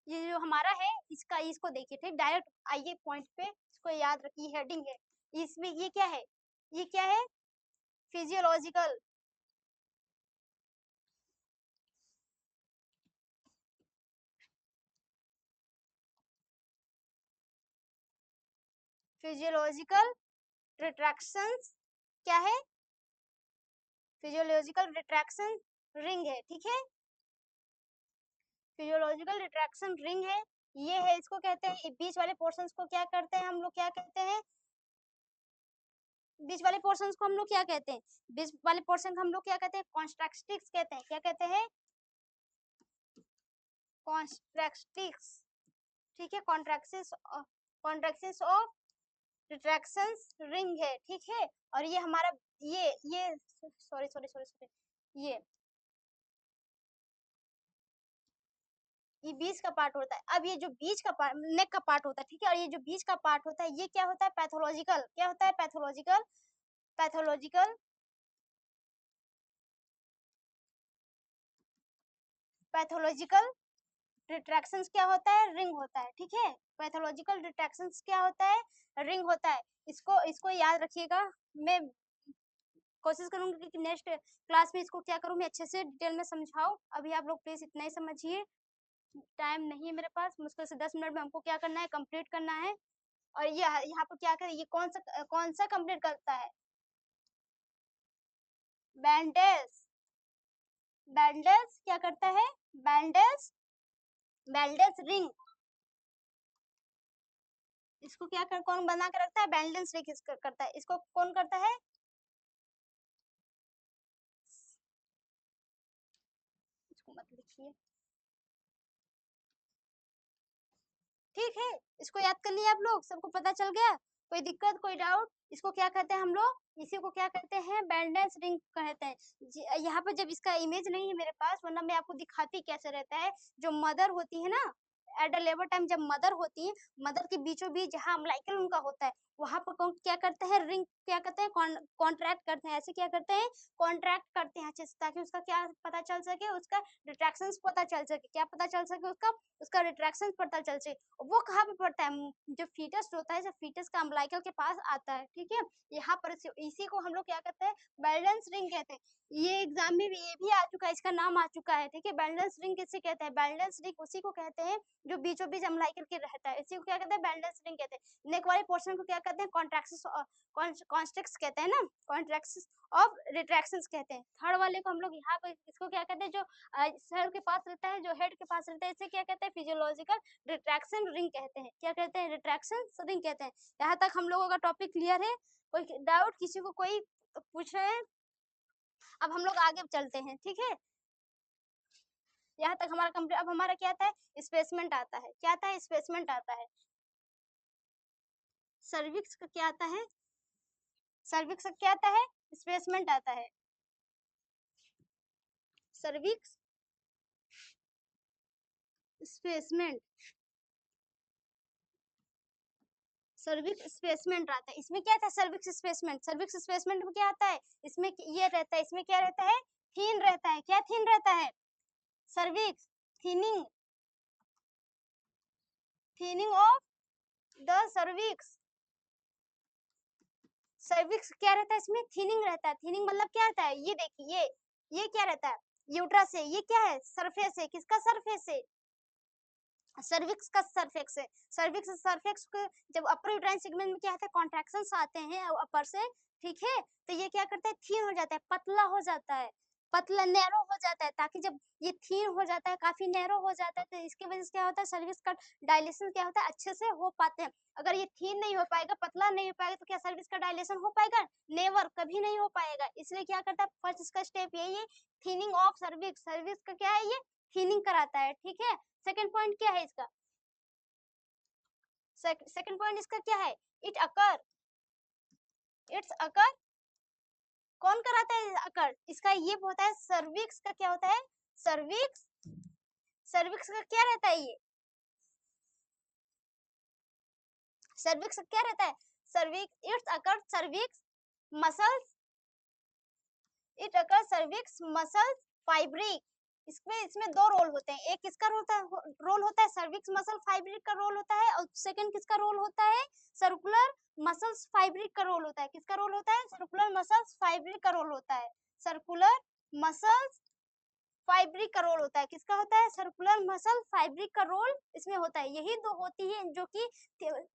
ये जो हमारा है इसका, इसको देखिए ठीक, डायरेक्ट आइए पॉइंट पे, इसको याद रखिए, हेडिंग है इसमें। ये क्या है, ये क्या है, फिजियोलॉजिकल, फिजियोलॉजिकल रिट्रैक्शंस क्या है, फिजियोलॉजिकल रिट्रैक्शन रिंग है, ठीक है, फिजियोलॉजिकल रिट्रैक्शन रिंग है, ये है, इसको कहते हैं, बीच वाले पोर्शंस को क्या करते हैं हम लोग, क्या कहते हैं, बीच वाले पोर्शंस को हम लोग क्या कहते हैं, बीच वाले पोर्शन को हम लोग क्या कहते हैं, कॉन्ट्रैक्टिक्स कहते हैं, क्या कहते हैं, कॉन्ट्रैक्टिक्स, ठीक है, कॉन्ट्रैक्शंस ऑफ रिट्रैक्शंस रिंग है, ठीक है। और ये हमारा ये सॉरी सॉरी सॉरी सॉरी, ये बीच का पार्ट होता है। अब ये जो बीच का पार्ट, नेक का पार्ट होता है, ठीक है, और ये जो बीच का पार्ट होता है, ये क्या होता है, पैथोलॉजिकल, क्या होता है, पैथोलॉजिकल, पैथोलॉजिकल, पैथोलॉजिकल रिट्रैक्शंस क्या होता है, रिंग होता है, ठीक है, पैथोलॉजिकल रिट्रैक्शंस क्या होता है, रिंग होता है। इसको इसको याद रखिएगा। मैं कोशिश करूंगी कि नेक्स्ट क्लास में इसको क्या करूं, मैं अच्छे से डिटेल में समझाऊं। अभी आप लोग प्लीज इतना ही समझिए, टाइम नहीं है मेरे पास, मुश्किल से 10 मिनट में हमको क्या करना है, कंप्लीट करना है। और ये यहाँ पर क्या करें, ये कौन सा कंप्लीट करता है, बैंडेज, बैंडेज क्या करता है, बैंडेज, बैंडेज रिंग, इसको क्या कर, कौन बना के रखता है, बैंडेज रिंग करता है, इसको कौन करता है, इसको मत लिखिए, ठीक है, इसको याद कर लिया आप लोग, सबको पता चल गया, कोई दिक्कत कोई डाउट, इसको क्या कहते हैं हम लोग, इसी को क्या कहते हैं, बैंडेज रिंग कहते हैं। यहाँ पर जब इसका इमेज नहीं है मेरे पास, वरना मैं आपको दिखाती कैसे रहता है। जो मदर होती है ना, एट द लेबर टाइम जब मदर होती है, मदर के बीचों बीच जहाँ अम्लाइकल उनका होता है, वहां पर क्या करते हैं, रिंग क्या करते हैं, कॉन्ट्रैक्ट करते हैं, ऐसे क्या करते हैं, कॉन्ट्रैक्ट करते हैं अच्छे से, ताकि उसका क्या पता चल सके, उसका रिट्रैक्शंस पता चल सके, क्या पता चल सके, उसका उसका रिट्रैक्शन पता चल सके। वो कहाँ पे पड़ता है, जो फीटस होता है, जब फीटस का अम्लाइकल के पास आता है, ठीक है, यहाँ पर इसी को हम लोग क्या कहते हैं, बैलेंस रिंग कहते हैं। ये एग्जाम में भी ये भी आ चुका है, इसका नाम आ चुका है, ठीक है, बैलेंस रिंग किसे कहते हैं, बैलेंस रिंग उसी को कहते हैं जो बीचों बीच अम्लाइकल के रहता है, इसी को क्या कहते हैं, बैलेंस रिंग कहते हैं। नेक वाले पोर्शन को क्या कहते हैं, कॉन्ट्रैक्शंस, कॉन्स्ट्रिक्ट्स कहते हैं ना, कॉन्ट्रैक्शंस ऑफ रिट्रैक्शंस कहते हैं। थर्ड वाले को हम लोग यहाँ पे इसको क्या कहते हैं, जो सर के पास रहता है, जो हेड के पास रहता है, इसे क्या कहते हैं, फिजियोलॉजिकल रिट्रैक्शन रिंग कहते हैं, क्या कहते हैं, रिट्रैक्शन रिंग कहते हैं। यहाँ तक हम लोगों का टॉपिक क्लियर है, कोई डाउट किसी को कोई पूछ रहे हैं, अब हम लोग आगे चलते हैं, ठीक है, यहाँ तक हमारा कंप्लीट। अब हमारा क्या आता है, स्पेसमेंट आता है, क्या आता है, स्पेसमेंट आता है। सर्विक्स का क्या आता है, सर्विक्स का क्या आता है, स्पेसमेंट आता है, सर्विक्स स्पेसमेंट, सर्विक्स स्पेसमेंट आता है। इसमें क्या आता है, सर्विक्स स्पेसमेंट, सर्विक्स स्पेसमेंट में क्या आता है, इसमें ये रहता है, इसमें क्या रहता है, थीन रहता है, क्या थीन रहता है, cervix, thinning, thinning of the cervix, cervix क्या रहता है, इसमें थीनिंग रहता है। थीनिंग मतलब क्या रहता है, ये देखिए, ये क्या रहता है, यूट्रस है, ये क्या है, सरफेस है, किसका सरफेस है, सर्विक्स का सरफेक्स है। सर्विक्स सरफेक्स को जब अपर यूट्राइन सेगमेंट में क्या होता है, कॉन्ट्रैक्शंस आते हैं अपर से, ठीक है, तो ये क्या करता है, थीन हो जाता है, पतला हो जाता है, पतला नैरो हो जाता है, ताकि जब ये थीन हो जाता है, काफी नैरो हो जाता है, तो इसकी वजह से क्या होता है, सर्विक्स का डायलेशन क्या होता है, अच्छे से हो पाते हैं। अगर ये थीन नहीं हो पाएगा, पतला नहीं हो पाएगा, तो क्या सर्विक्स का डायलेशन हो पाएगा, नेवर, कभी नहीं हो पाएगा। इसलिए क्या करता है, फर्स्ट इसका स्टेप यही है, थीनिंग ऑफ सर्विक्स, सर्विक्स का क्या है, ये थीनिंग कराता है, ठीक है। सेकंड पॉइंट क्या है इसका, सेकंड पॉइंट इसका क्या है, इट अकर, इट्स अकर, कौन कराता है अकर, इसका ये होता है, सर्विक्स का क्या होता है, सर्विक्स, सर्विक्स का क्या रहता है, ये सर्विक्स का क्या रहता है, cervix, it's occur cervix muscles, it occur cervix muscles fabric, इसमें दो रोल होते हैं, एक किसका रोल होता है सर्विक्स मसल फाइब्रिक का रोल होता है, और सेकंड किसका रोल होता है सर्कुलर मसल्स फाइब्रिक का रोल होता है। किसका रोल होता है सर्कुलर मसल्स फाइब्रिक का रोल होता है, सर्कुलर मसल्स फाइब्रिक का रोल होता है। किसका होता है सर्कुलर मसल फाइब्रिक का रोल इसमें होता है। यही दो होती है जो कि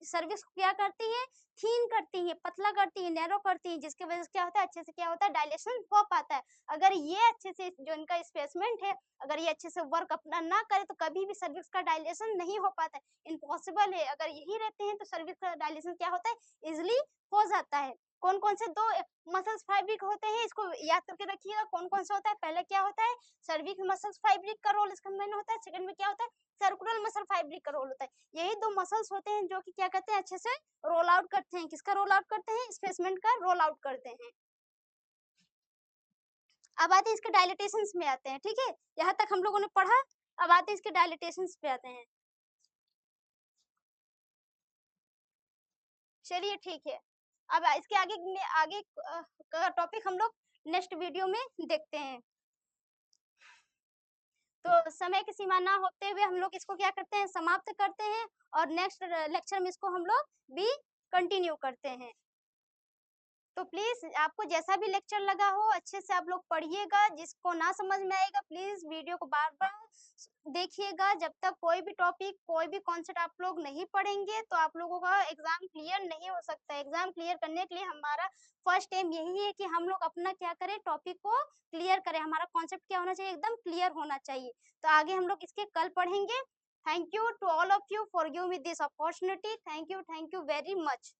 सर्विस को क्या करती है थीन करती है, पतला करती है, नैरो करती है, जिसकी वजह से क्या होता है अच्छे से क्या होता है डायलेशन हो पाता है। अगर ये अच्छे से जो इनका स्पेसमेंट है अगर ये अच्छे से वर्क अपना ना करे तो कभी भी सर्विक्स का डायलेशन नहीं हो पाता है, इम्पॉसिबल है। अगर यही रहते हैं तो सर्विक्स का डायलेशन क्या होता है इजिली हो जाता है। कौन कौन से दो मसल्स फाइब्रिक होते हैं इसको याद करके रखिएगा, कौन कौन सा होता है। पहले क्या होता है सर्विक्स मसल्स फाइब्रिक का रोल इसका मेन होता है, सेकंड में क्या होता है सर्कुलर मसल फाइब्रिक का रोल होता है। यही दो मसल्स होते हैं जो कि क्या करते हैं अच्छे से रोल आउट करते हैं। किसका रोल आउट करते हैं स्पेसमेंट का रोल आउट करते हैं। अब आते हैं इसके डायलिटेशंस में आते हैं, ठीक है यहाँ तक हम लोगों ने पढ़ा। अब आते हैं इसके डायलिटेशंस पे आते हैं। चलिए ठीक है, अब इसके आगे का टॉपिक हम लोग नेक्स्ट वीडियो में देखते हैं। तो समय की सीमा ना होते हुए हम लोग इसको क्या करते हैं समाप्त करते हैं, और नेक्स्ट लेक्चर में इसको हम लोग भी कंटिन्यू करते हैं। तो प्लीज आपको जैसा भी लेक्चर लगा हो अच्छे से आप लोग पढ़िएगा, जिसको ना समझ में आएगा प्लीज वीडियो को बार बार देखिएगा। जब तक कोई भी टॉपिक कोई भी कॉन्सेप्ट आप लोग नहीं पढ़ेंगे तो आप लोगों का एग्जाम क्लियर नहीं हो सकता। एग्जाम क्लियर करने के लिए हमारा फर्स्ट एम यही है कि हम लोग अपना क्या करें टॉपिक को क्लियर करें, हमारा कॉन्सेप्ट क्या होना चाहिए एकदम क्लियर होना चाहिए। तो आगे हम लोग इसके कल पढ़ेंगे। Thank you to all of you for giving me this opportunity. Thank you very much.